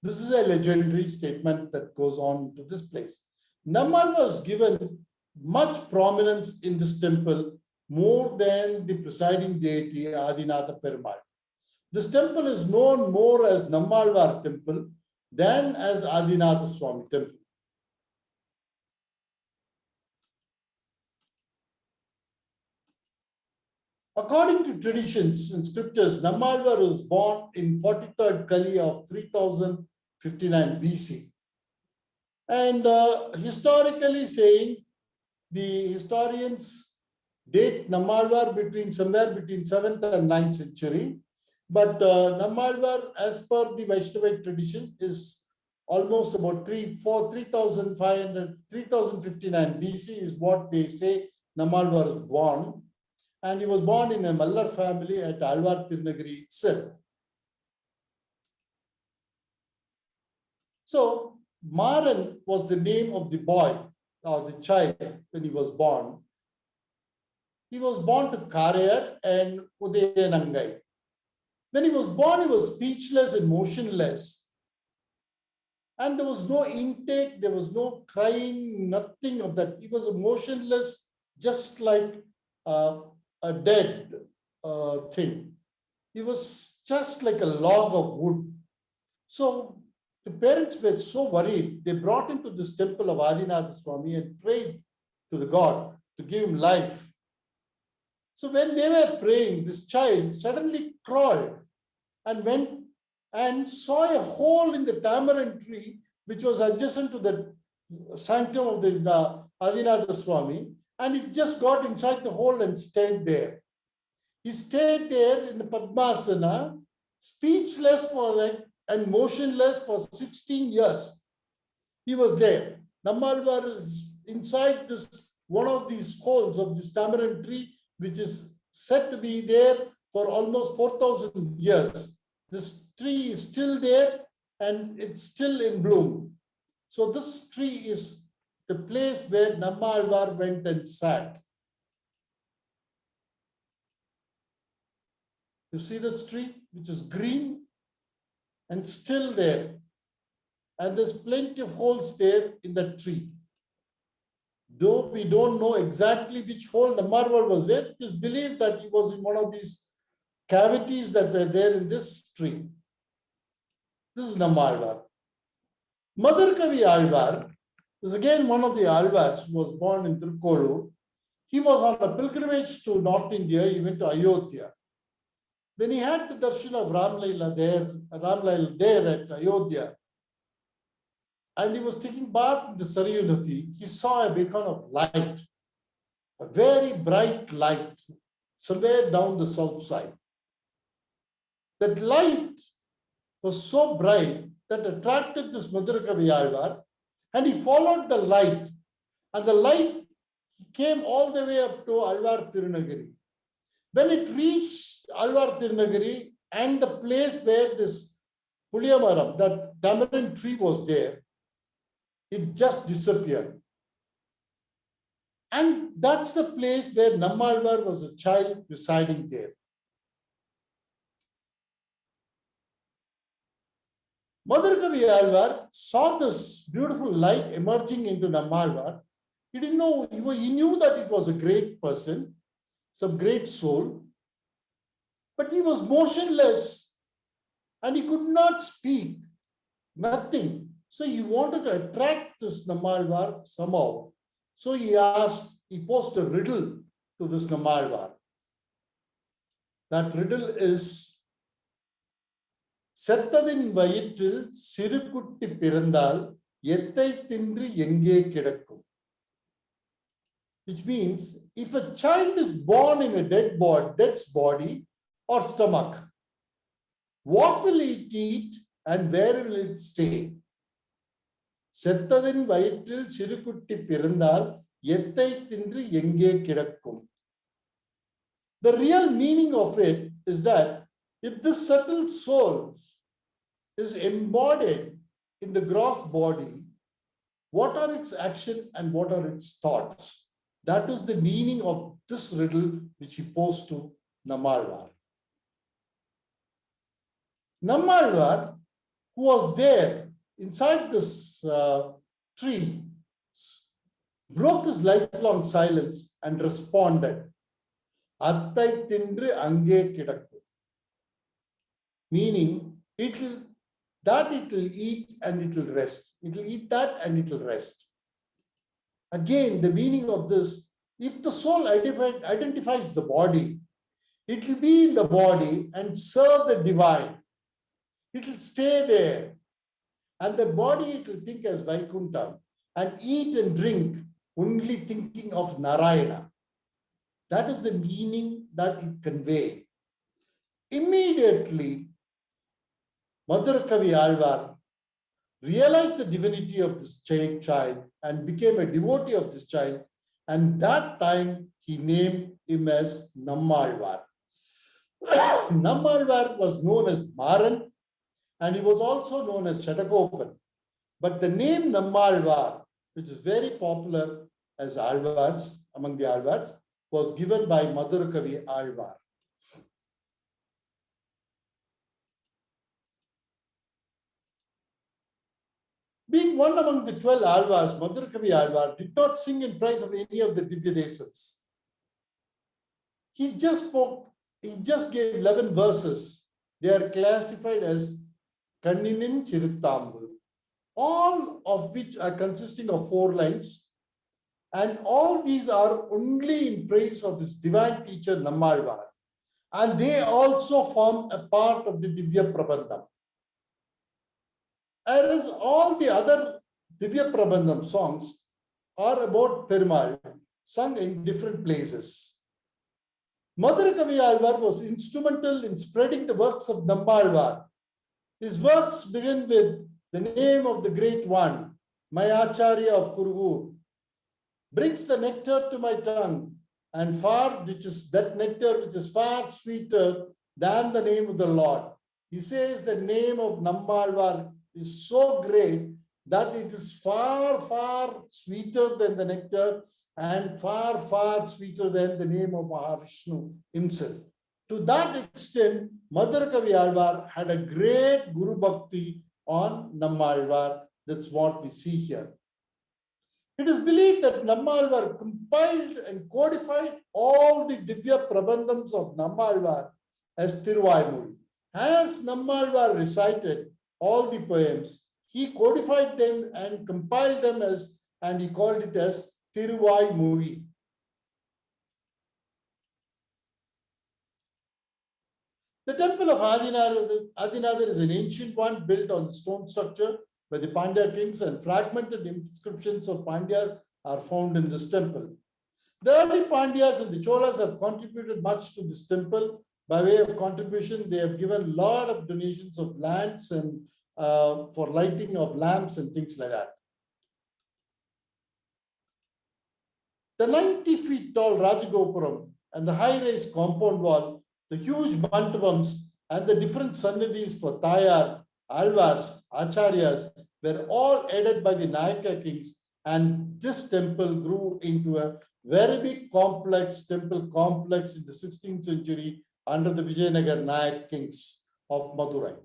This is a legendary statement that goes on to this place. Nammalvar was given much prominence in this temple, more than the presiding deity Adinatha Perumal. This temple is known more as Nammalvar temple than as Adinatha Swami temple. According to traditions and scriptures, Nammalvar was born in 43rd Kali of 3059 BC. And historically saying, the historians date Nammalvar somewhere between 7th and 9th century. But Nammalvar, as per the Vaishnavite tradition, is almost about 3059 BC is what they say Nammalvar was born. And he was born in a Mallar family at Alvar Tirunagari itself. So Maran was the name of the boy or the child when he was born. He was born to Karayar and Udayanangai. When he was born, he was speechless and motionless. And there was no intake, there was no crying, nothing of that. He was motionless, just like a dead thing. He was just like a log of wood. So the parents were so worried, they brought him to this temple of Adinatha Swami and prayed to the God to give him life. So when they were praying, this child suddenly crawled and went and saw a hole in the tamarind tree, which was adjacent to the sanctum of the Adinatha Swami, and it just got inside the hole and stayed there. He stayed there in the Padmasana, speechless and motionless for 16 years. He was there. Nammalvar is inside this one of these holes of this tamarind tree, which is said to be there for almost 4,000 years. This tree is still there and it's still in bloom. So this tree is the place where Nammalvar went and sat. You see this tree, which is green and still there. And there's plenty of holes there in the tree. Though we don't know exactly which hole Nammalvar was there, it is believed that he was in one of these cavities that were there in this tree. This is Nammalvar. Mother Kavi Alvar is again one of the Alvars who was born in Tirukkolur. He was on a pilgrimage to North India. He went to Ayodhya. When he had the darshan of Ramlaila there at Ayodhya, and he was taking bath in the Sarayu Nadi, he saw a beacon of light, a very bright light, somewhere down the south side. That light was so bright that attracted this Madhurakavi Alvar, and he followed the light, and the light came all the way up to Alvar Tirunagari. When it reached Alvar Tirunagari and the place where this Puliyamaram, that tamarind tree was there, it just disappeared. And that's the place where Nammalvar was a child residing there. Mother Kavi Alvar saw this beautiful light emerging into Nammalvar. He didn't know, he knew that it was a great person, some great soul, but he was motionless and he could not speak, nothing. So he wanted to attract this Nammalvar somehow. So he posed a riddle to this Nammalvar. That riddle is, செத்ததின் வயிற்றில் சிறுகுட்டி பிறந்தால் Yettai tindru enge kidakkum. Which means if a child is born in a dead's body or stomach, what will it eat and where will it stay? Settadin vaitril chirukutti pirandal yettai tindru enge kidakkum. The real meaning of it is that if this subtle soul is embodied in the gross body, what are its actions and what are its thoughts? That is the meaning of this riddle which he posed to Nammalvar. Nammalvar, who was there inside this tree, broke his lifelong silence and responded, Attai tindru ange kidakku. Meaning, it will eat and it will rest. It will eat that and it will rest. Again, the meaning of this, if the soul identifies the body, it will be in the body and serve the divine. It will stay there. And the body, it will think as Vaikuntha and eat and drink, only thinking of Narayana. That is the meaning that it conveys. Immediately, Madhurakavi Alvar realized the divinity of this child and became a devotee of this child. And that time he named him as Nammalvar. Nammalvar was known as Maran and he was also known as Shatagopan. But the name Nammalvar, which is very popular as Alvars, among the Alvars, was given by Madhurakavi Alvar. Being one among the 12 Alvars, Madhurakavi Alvar did not sing in praise of any of the Divya Desas. He just gave 11 verses. They are classified as Kanninin Chiruttambu, all of which are consisting of 4 lines. And all these are only in praise of his divine teacher Nammalvar. And they also form a part of the Divya Prabandham. Whereas all the other Divya Prabandham songs are about Perumal, sung in different places. Madhurakavi Alvar was instrumental in spreading the works of Nammalvar. His works begin with the name of the great one, my Acharya of Kuruvur, brings the nectar to my tongue, and that nectar which is far sweeter than the name of the Lord. He says the name of Nammalvar is so great that it is far, far sweeter than the nectar and far, far sweeter than the name of Mahavishnu himself. To that extent, Madhurakavi Alvar had a great Guru Bhakti on Nammalvar. That's what we see here. It is believed that Nammalvar compiled and codified all the Divya Prabandhams of Nammalvar as Tiruvaimuri. As Nammalvar recited all the poems, he codified them and compiled them and he called it as Tiruvaimuri. The temple of Adinadar is an ancient one built on the stone structure by the Pandya kings, and fragmented inscriptions of Pandyas are found in this temple. The early Pandyas and the Cholas have contributed much to this temple. By way of contribution, they have given a lot of donations of lands and for lighting of lamps and things like that. The 90 feet tall Rajagopuram and the high-rise compound wall, the huge mandapams and the different sannidhis for Tayar, Alvars, Acharyas were all aided by the Nayaka kings, and this temple grew into a very big temple complex in the 16th century under the Vijayanagar Nayak kings of Madurai.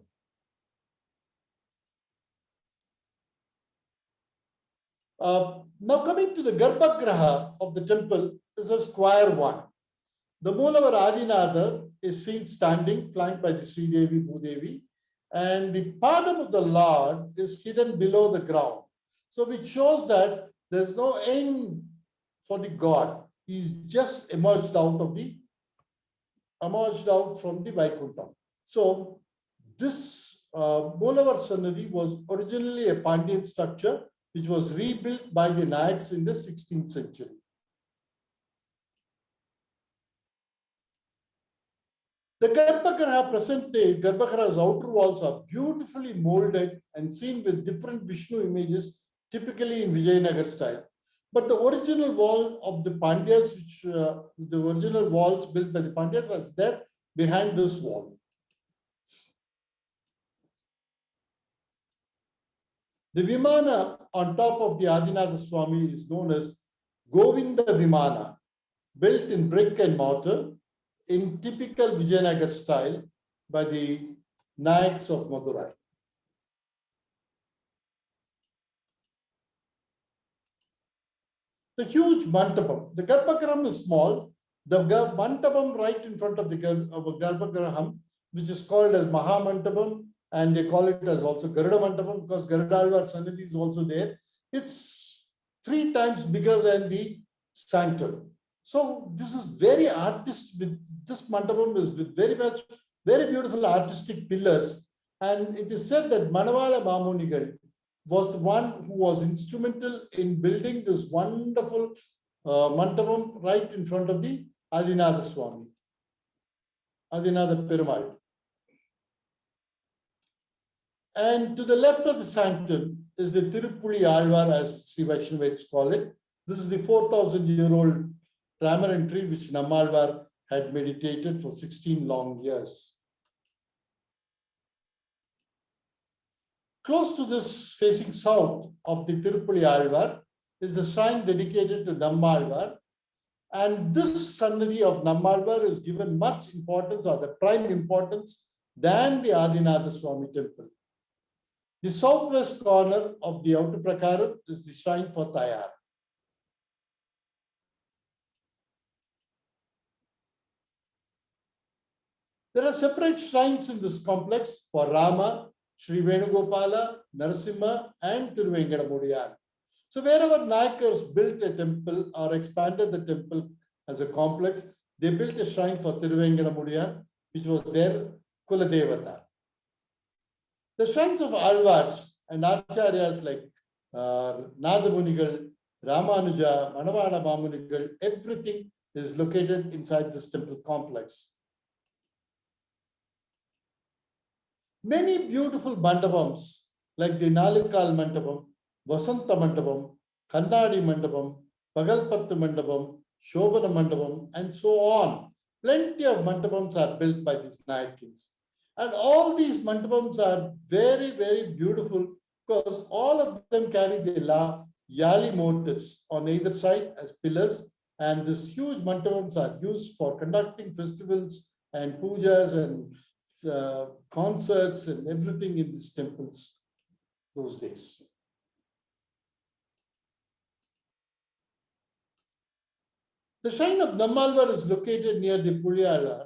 Now coming to the Garbhagraha of the temple is a square one. The Moolavar Adinadar is seen standing, flanked by the Sri Devi, Bhudevi, and the Padam of the Lord is hidden below the ground. So which shows that there's no end for the God. He's just emerged out from the Vaikuntha. So this Molavar Sannadhi was originally a Pandyan structure which was rebuilt by the Nayaks in the 16th century. The Garbhagriha, present day Garbhagriha's outer walls are beautifully molded and seen with different Vishnu images, typically in Vijayanagar style. But the original wall of the Pandyas, the original walls built by the Pandyas, are there behind this wall. The Vimana on top of the Adinatha Swami is known as Govinda Vimana, built in brick and mortar in typical Vijayanagar style by the Nayaks of Madurai. The huge Mantapam. The Garbhagriha is small. The Mantapam right in front of the Garbhagriha, which is called as Mahamantapam, and they call it as also Garuda Mantapam because Garudalvar Sannidhi is also there. It's 3 times bigger than the sanctum. So this is very artistic. This Mantapam is with very beautiful artistic pillars. And it is said that Manavala Mamunigal was the one who was instrumental in building this wonderful Mantapam right in front of the Adinatha Swami, Adinatha Perumal. And to the left of the sanctum is the Tirupuli Alvar, as Sri Vaishnavites call it. This is the 4,000-year-old tamarind tree which Nammalvar had meditated for 16 long years. Close to this, facing south of the Tirupuli Alvar, is the shrine dedicated to Nammalvar. And this Sannadhi of Nammalvar is given much importance, or the prime importance, than the Adinatha Swami temple. The southwest corner of the outer prakaram is the shrine for Tayar. There are separate shrines in this complex for Rama, Sri Venugopala, Narasimha, and Thiruvengadamudiyar. So wherever Nayakars built a temple or expanded the temple as a complex, they built a shrine for Thiruvengadamudiyar, which was their Kuladevata. The shrines of Alvars and Acharyas like Nadamunigal, Ramanuja, Manavada Mamunigal, everything is located inside this temple complex. Many beautiful mandapams like the Nalikal Mandapam, Vasanta Mandapam, Kannadi Mandapam, Pagalpattu Mandapam, Shobana Mandapam, and so on. Plenty of mandapams are built by these Nayak kings. And all these mandapams are very, very beautiful because all of them carry the Yali motifs on either side as pillars. And these huge mandapams are used for conducting festivals and pujas and concerts and everything in these temples those days. The shrine of Nammalvar is located near the Puliyala.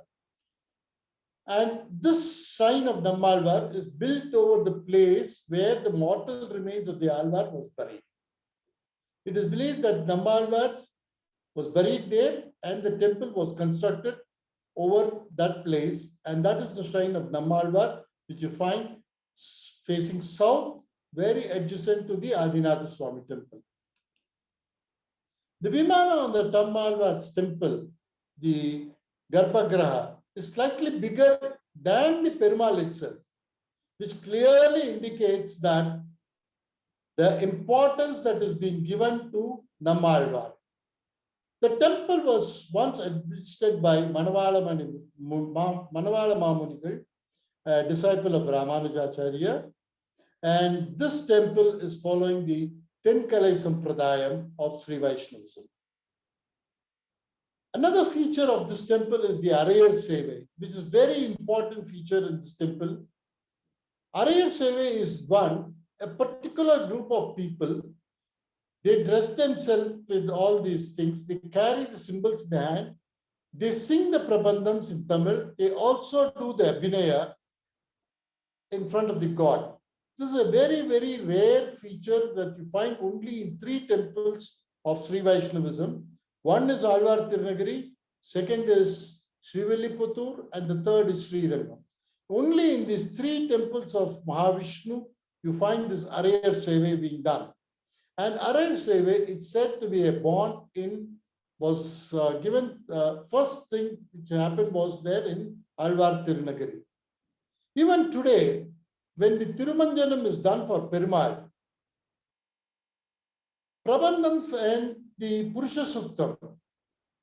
And this shrine of Nammalvar is built over the place where the mortal remains of the Alvar was buried. It is believed that Nammalvar was buried there and the temple was constructed over that place. And that is the shrine of Nammalvar, which you find facing south, very adjacent to the Adinatha Swami temple. The Vimana on the Nammalvar's temple, the Garbhagriha, is slightly bigger than the Perumal itself, which clearly indicates that the importance that is being given to Nammalvar. The temple was once administered by Manavala Mamunigal, a disciple of Ramanujacharya, and this temple is following the Tenkalai Sampradayam of Sri Vaishnavism. Another feature of this temple is the Arayar Seve, which is a very important feature in this temple. Arayar Seve is a particular group of people. They dress themselves with all these things. They carry the symbols in their hand. They sing the Prabandhams in Tamil. They also do the Abhinaya in front of the god. This is a very, very rare feature that you find only in 3 temples of Sri Vaishnavism. One is Alvar Tirunagari, second is Srivilliputtur, and the third is Sri Rangam. Only in these three temples of Mahavishnu, you find this Arayar Seva being done. And Arayar Seva, it's said to be a born in, was given, first thing which happened was there in Alvar Tirunagari. Even today, when the Tirumanjanam is done for Perumal, Prabandhams and the Purusha Suktam,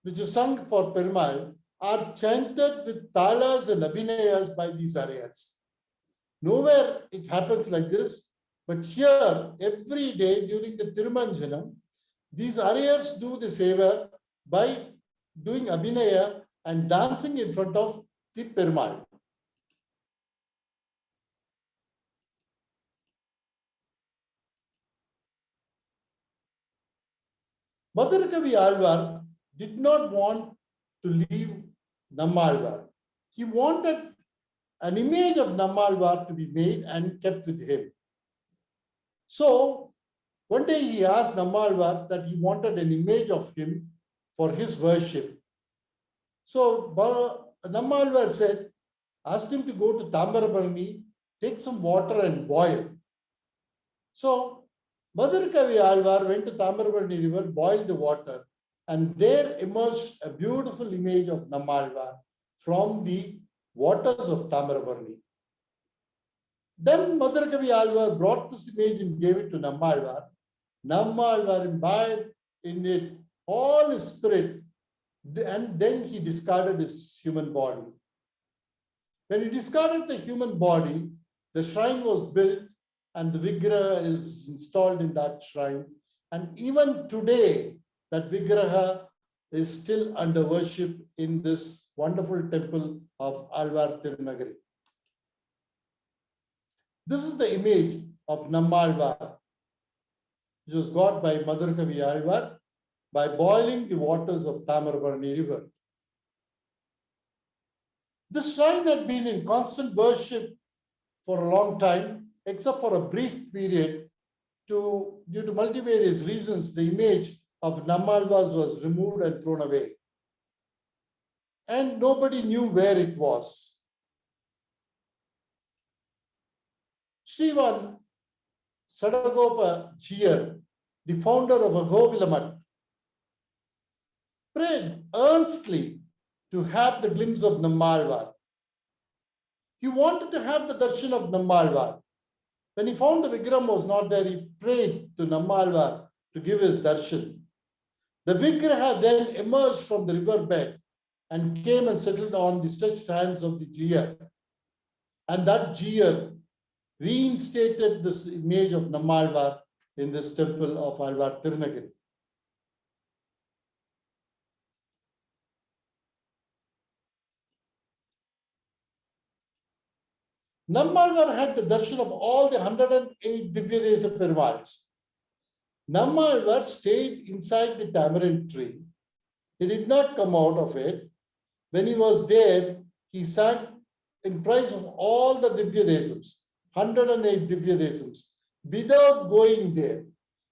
which is sung for Perumal, are chanted with talas and abhinayas by these Arayars. Nowhere it happens like this, but here every day during the Tirumanjanam, these Arayars do the seva by doing abhinaya and dancing in front of the Perumal. Madarakavi Alvar did not want to leave Nammalvar. He wanted an image of Nammalvar to be made and kept with him. So one day he asked Nammalvar that he wanted an image of him for his worship. So Nammalvar said, asked him to go to Tambarabharani, take some water and boil. So Madarakavi Alvar went to Tambarabharani river, boiled the water, and there emerged a beautiful image of Nammalvar from the waters of Tambarabharani. Then Madarakavi Alvar brought this image and gave it to Nammalvar. Nammalvar imbibed in it all his spirit, and then he discarded his human body. When he discarded the human body, the shrine was built and the Vigraha is installed in that shrine. And even today, that Vigraha is still under worship in this wonderful temple of Alvar Tirunagari. This is the image of Nammalvar, which was got by Madarakavi Alvar by boiling the waters of Tamarabarani river. This shrine had been in constant worship for a long time, except for a brief period. Due to multivarious reasons, the image of Nammalvar was removed and thrown away. And nobody knew where it was. Srivan Sadagopa Jiyar, the founder of Agobilamat, prayed earnestly to have the glimpse of Nammalvar. He wanted to have the darshan of Nammalvar. When he found the Vigraha was not there, he prayed to Nammalvar to give his darshan. The Vigraha then emerged from the riverbed and came and settled on the stretched hands of the Jiyar. And that Jiyar reinstated this image of Nammalvar in this temple of Alvar Tirunagari. Nammalvar had the darshan of all the 108 Divyadesa Perumals. Nammalvar stayed inside the tamarind tree. He did not come out of it. When he was there, he sang in praise of all the Divyadesams, 108 Divyadesams, without going there.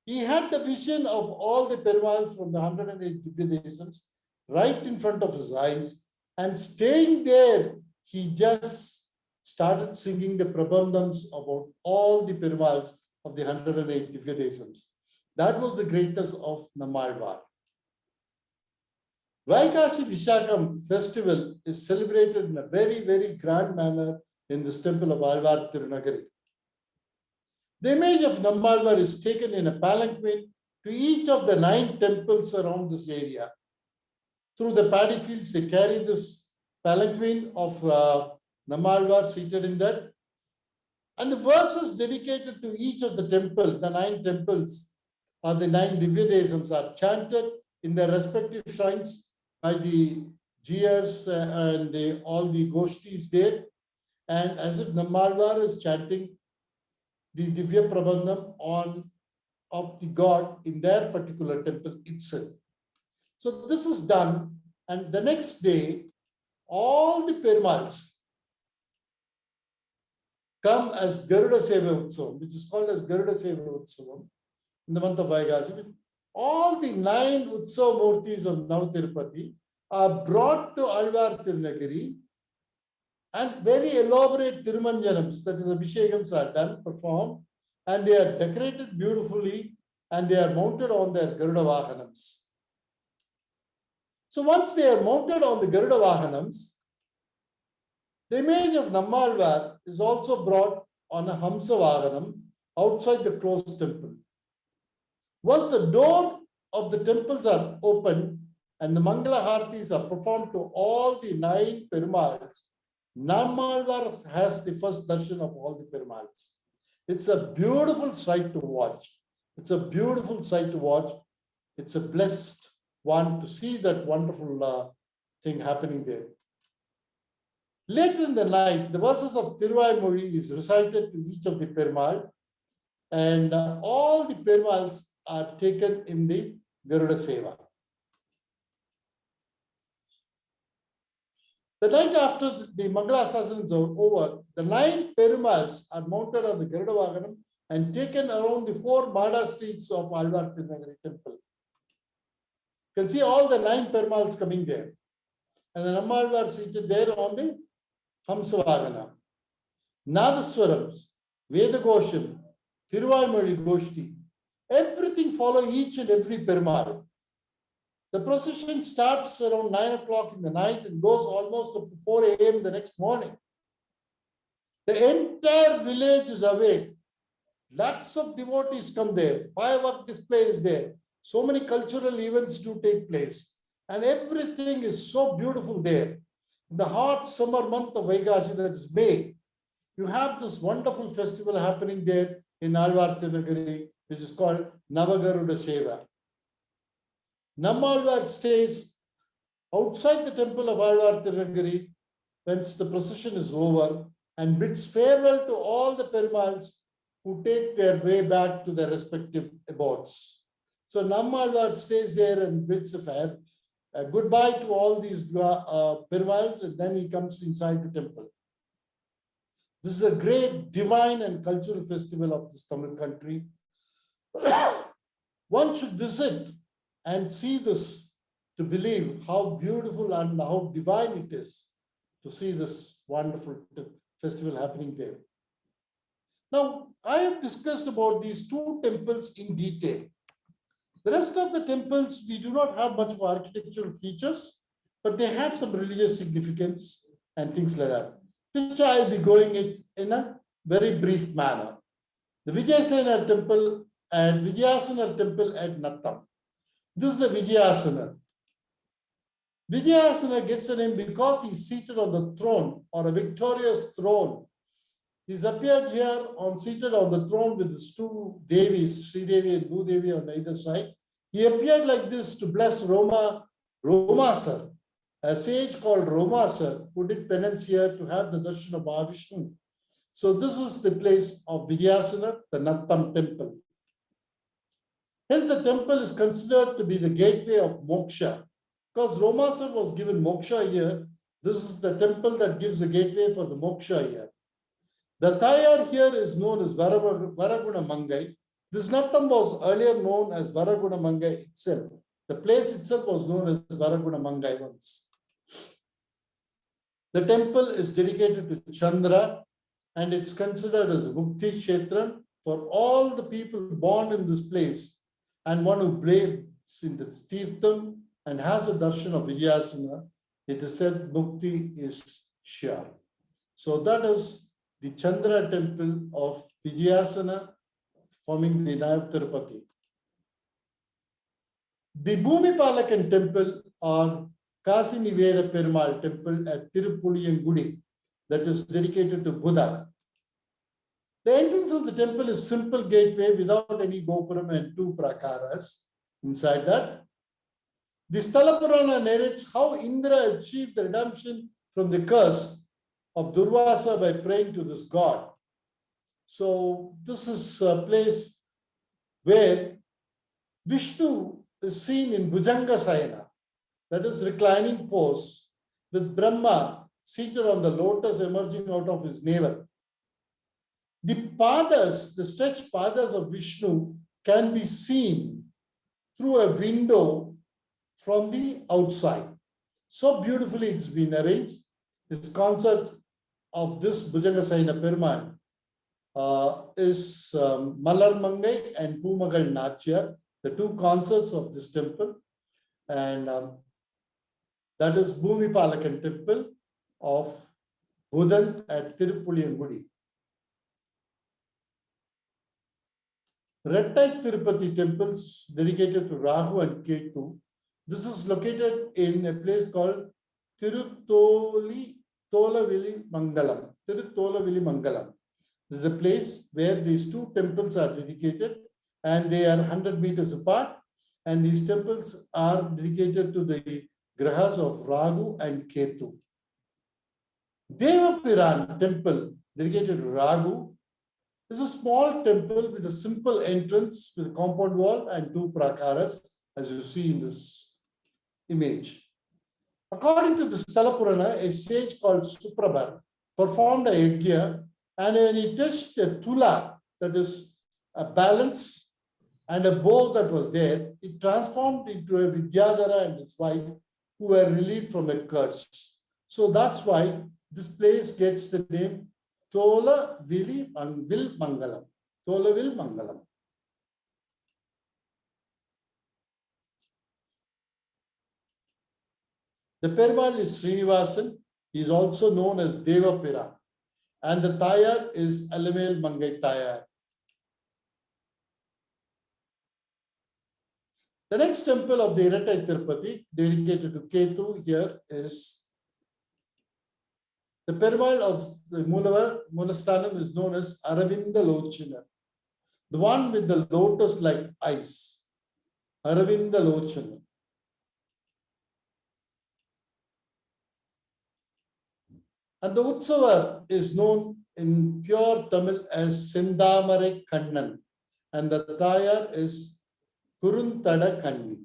He had the vision of all the Perumals from the 108 Divyadesams right in front of his eyes, and staying there, he just started singing the prabandhams about all the Perumals of the 108 Divyadesams. That was the greatness of Nammalvar. Vaikashi Vishakam festival is celebrated in a very, very grand manner in this temple of Alvar Tirunagari. The image of Nammalvar is taken in a palanquin to each of the 9 temples around this area. Through the paddy fields, they carry this palanquin of Nammalvar seated in that. And the verses dedicated to each of the temples, the 9 temples, or the 9 Divyadesams, are chanted in their respective shrines by the Jiyars and all the Goshtis there. And as if Nammalvar is chanting the Divya Prabandham of the god in their particular temple itself. So this is done, and the next day, all the Perumals come as Garuda Seva Utsavam, which is called as Garuda Seva Utsavam in the month of Vaigasi. All the 9 Utsav Murtis of Navathirupati are brought to Alvar Tirunagari and very elaborate Tirumanjanams, that is Abhishekams, are done, performed, and they are decorated beautifully, and they are mounted on their Garuda Vahanams. So once they are mounted on the Garuda Vahanams, the image of Nammalvar is also brought on a Hamsa Vahanam outside the closed temple. Once the door of the temples are opened and the Mangala Haratis are performed to all the 9 Perumals, Nammalvar has the first darshan of all the Perumals. It's a beautiful sight to watch. It's a beautiful sight to watch. It's a blessed one to see that wonderful thing happening there. Later in the night, the verses of Tiruvaimozhi is recited to each of the Perumal, and all the Perumals are taken in the Garuda Seva. The night after the Mangala Asasanams are over, the 9 Perumals are mounted on the Garuda Vahanam and taken around the 4 Mada streets of Alvar Tirunagari temple. You can see all the 9 Perumals coming there. And the Nammalvar seated there on the Hamsavagana. Nadaswarams, Vedagosham, Tiruvaimozhi Goshti, everything follow each and every Perumal. The procession starts around 9 o'clock in the night and goes almost up to 4 a.m. the next morning. The entire village is awake. Lots of devotees come there. Firework display is there. So many cultural events do take place. And everything is so beautiful there. In the hot summer month of Vaigasi, that is May, you have this wonderful festival happening there in Alvar Tirunagari, which is called Navagaruda Seva. Nammalvar stays outside the temple of Alvar Tirunagari once the procession is over and bids farewell to all the Perumals who take their way back to their respective abodes. So Nammalvar stays there and bids a goodbye to all these Perumals, and then he comes inside the temple. This is a great divine and cultural festival of this Tamil country. One should visit and see this to believe how beautiful and how divine it is to see this wonderful festival happening there. Now, I have discussed about these 2 temples in detail. The rest of the temples, we do not have much of architectural features, but they have some religious significance and things like that, which I'll be going in a very brief manner. The Vijayanagar temple and Vijayasana temple at Nattam. This is the Vijayasana. Vijayasana gets the name because he's seated on the throne, or a victorious throne. He's appeared here seated on the throne with his 2 Devis, Sri Devi and Bhu Devi on either side. He appeared like this to bless Romasar, a sage called Romasar, who did penance here to have the darshan of Mahavishnu. So this is the place of Vijayasana, the Nattam temple. Hence, the temple is considered to be the gateway of moksha. Because Romasar was given moksha here, this is the temple that gives the gateway for the moksha here. The Tayar here is known as Varaguna Mangai. This Nattam was earlier known as Varaguna Mangai itself. The place itself was known as Varaguna Mangai once. The temple is dedicated to Chandra, and it's considered as Mukti Kshetram for all the people born in this place, and one who blames in the Tirtham and has a darshan of Vijayasana. It is said Mukti is sure. So that is the Chandra temple of Vijayasana, forming the Navathirupati. The Bhumipalakan temple, or Kasiniveda Perumal temple at Tirupuliyangudi, that is dedicated to Buddha. The entrance of the temple is simple gateway without any gopuram and 2 prakaras inside that. The Sthala Purana narrates how Indra achieved the redemption from the curse of Durvasa by praying to this god. So this is a place where Vishnu is seen in Bhujanga Sayana, that is reclining pose, with Brahma seated on the lotus emerging out of his navel. The padas, the stretched padas of Vishnu can be seen through a window from the outside. So beautifully it's been arranged. This concept of this Bhujangasaina Perumal is Malar Mangai and Pumagal Nachiyar, the two consorts of this temple. And that is Bhumi Palakan temple of Budan at Tirupuliyangudi. Rettai Tirupati temples dedicated to Rahu and Ketu. This is located in a place called Tirutolavili Mangalam. Tirutolavili Mangalam. This is a place where these two temples are dedicated, and they are 100 meters apart. And these temples are dedicated to the grahas of Rahu and Ketu. Devapiran temple dedicated to Rahu is a small temple with a simple entrance with a compound wall and two prakaras, as you see in this image. According to the Sthala Purana, a sage called Suprabhar performed a yajna, and when he touched a tula, that is a balance, and a bow that was there, it transformed into a Vidyadhara and his wife who were relieved from a curse. So that's why this place gets the name Tolavili Mangalam. Tolavil Mangalam. The Perumal is Srinivasan. He is also known as Devapiran. And the Tayar is Alamel Mangai Tayar. The next temple of the Irattai Tirupati, dedicated to Ketu, here is the Perumal of the Mulasthanam is known as Aravinda Lochana, the one with the lotus-like eyes. Aravinda Lochana. And the Utsavar is known in pure Tamil as Sendamare Kannan, and the Tayar is Kuruntada Kanni.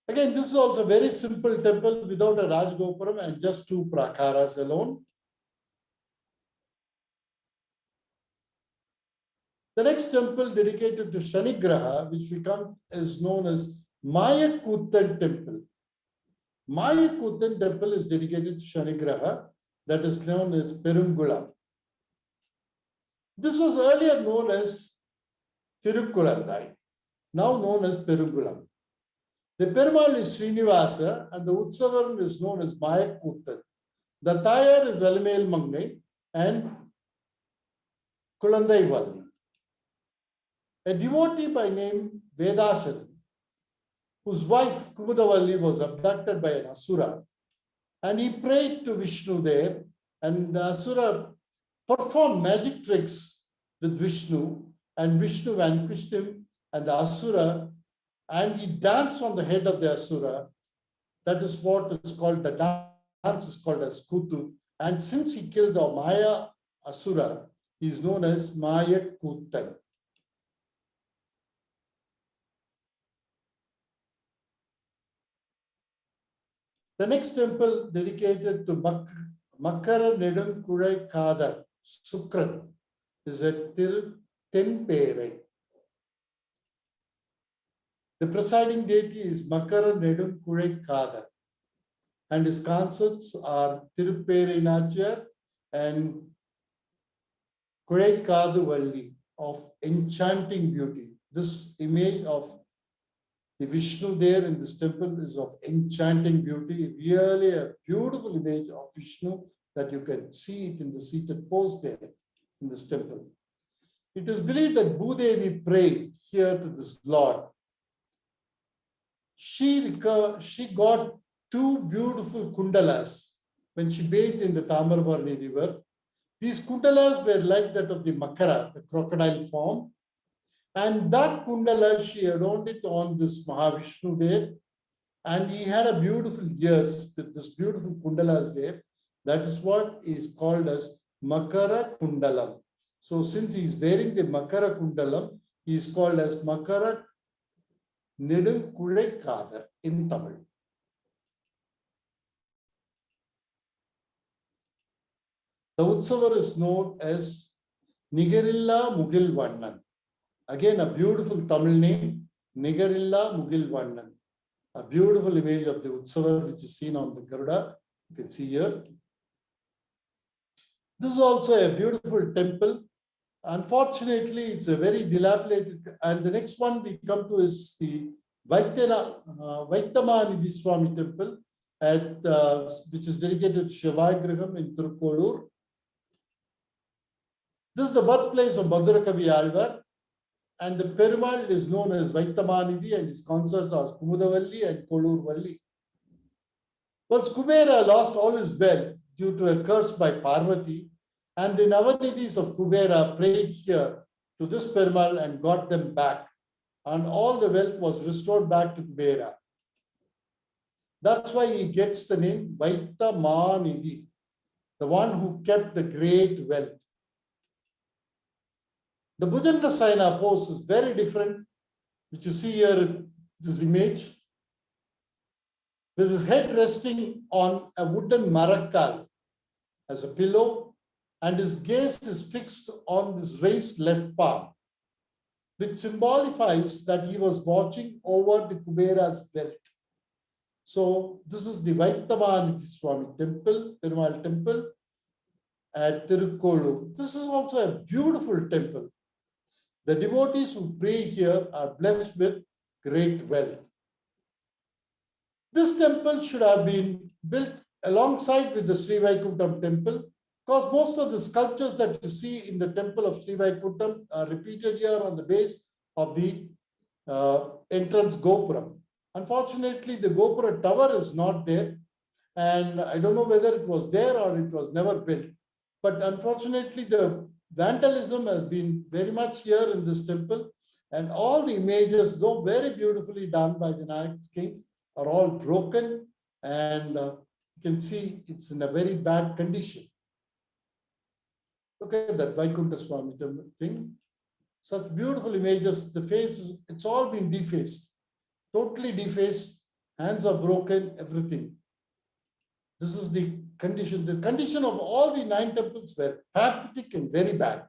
Again, this is also a very simple temple without a Rajgopuram and just two prakaras alone. The next temple dedicated to Shanigraha, which we come, is known as Mayakuttan temple. Mayakuttan temple is dedicated to Shanigraha, that is known as Perungulam. This was earlier known as Tirukulandai, now known as Perungulam. The Perumal is Srinivasa and the Utsavan is known as Mayakuttan. The Tayar is Alamel Mangai and Kulandai Valli. A devotee by name Vedasharan, whose wife Kumudavalli was abducted by an Asura, and he prayed to Vishnu there, and the Asura performed magic tricks with Vishnu, and Vishnu vanquished him and the Asura, and he danced on the head of the Asura. That is what is called, the dance is called as Kutu. And since he killed the Maya Asura, he is known as Maya Kuttan. The next temple dedicated to Makara Nedum Kurai Kadar, Sukran, is at Tenpere. The presiding deity is Makara Nedum Kurai Kadar, and his consorts are Tirupere Nachiyar and Kurai Kaduvalli of enchanting beauty. This image of the Vishnu there in this temple is of enchanting beauty, really a beautiful image of Vishnu that you can see it in the seated pose there in this temple. It is believed that Bhudevi prayed here to this Lord. She got two beautiful kundalas when she bathed in the Tamarvarni river. These kundalas were like that of the Makara, the crocodile form. And that kundala, she adorned it on this Mahavishnu there. And he had a beautiful ears with this beautiful kundalas there. That is what is called as Makara Kundalam. So since he is wearing the Makara Kundalam, he is called as Makara Nedum Kulai Kadar in Tamil. The Utsavar is known as Nigarilla Mugil Vannan. Again, a beautiful Tamil name, Nigarilla Mugil Vannan. A beautiful image of the Utsava, which is seen on the Garuda. You can see here. This is also a beautiful temple. Unfortunately, it's a very dilapidated. And the next one we come to is the Vaitamanidhi Swami temple, which is dedicated to Shivagraham in Tirukkolur. This is the birthplace of Madhura Kavi Alvar, and the Perumal is known as Vaitamanidhi, and his consorts are Kumudavalli and Kolur Valli. Once Kubera lost all his wealth due to a curse by Parvati, and the Navathirupati of Kubera prayed here to this Perumal and got them back, and all the wealth was restored back to Kubera. That's why he gets the name Vaitamanidhi, the one who kept the great wealth. The Bhujanga Sayana pose is very different, which you see here in this image, with his head resting on a wooden marakkal as a pillow, and his gaze is fixed on his raised left palm, which symbolifies that he was watching over the Kubera's wealth. So this is the Vaitamanidhi Swami temple, Perumal temple at Tirukkolur. This is also a beautiful temple. The devotees who pray here are blessed with great wealth. This temple should have been built alongside with the Sri Vaikuntham temple, because most of the sculptures that you see in the temple of Sri Vaikuntham are repeated here on the base of the entrance Gopuram. Unfortunately, the Gopura tower is not there, and I don't know whether it was there or it was never built. But unfortunately, the vandalism has been very much here in this temple, and all the images, though very beautifully done by the Nayak kings, are all broken, and you can see it's in a very bad condition. Look at that Vaikuntha Swami thing. Such beautiful images. The face, it's all been defaced, totally defaced. Hands are broken, everything. This is the condition. The condition of all the 9 temples were pathetic and very bad.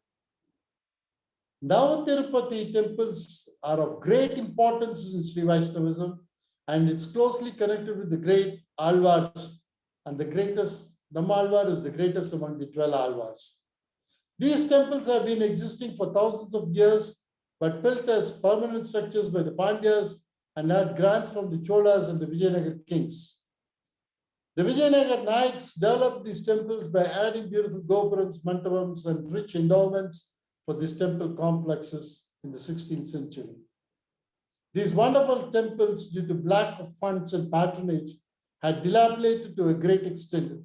Navathirupati temples are of great importance in Sri Vaishnavism, and it's closely connected with the great Alvars, and the greatest, Nammalvar is the greatest among the 12 Alvars. These temples have been existing for thousands of years, but built as permanent structures by the Pandyas and had grants from the Cholas and the Vijayanagar kings. The Vijayanagar Nayaks developed these temples by adding beautiful gopurams, mandapams, and rich endowments for these temple complexes in the 16th century. These wonderful temples, due to lack of funds and patronage, had dilapidated to a great extent.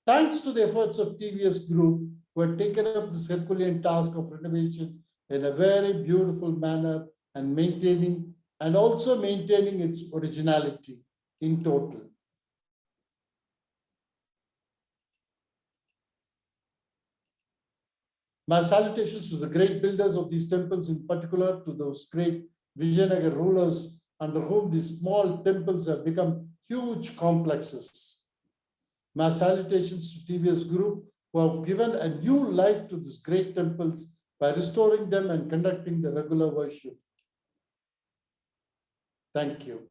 Thanks to the efforts of TVS Group, who had taken up this Herculean task of renovation in a very beautiful manner and also maintaining its originality in total. My salutations to the great builders of these temples, in particular to those great Vijayanagar rulers under whom these small temples have become huge complexes. My salutations to TVS Group, who have given a new life to these great temples by restoring them and conducting the regular worship. Thank you.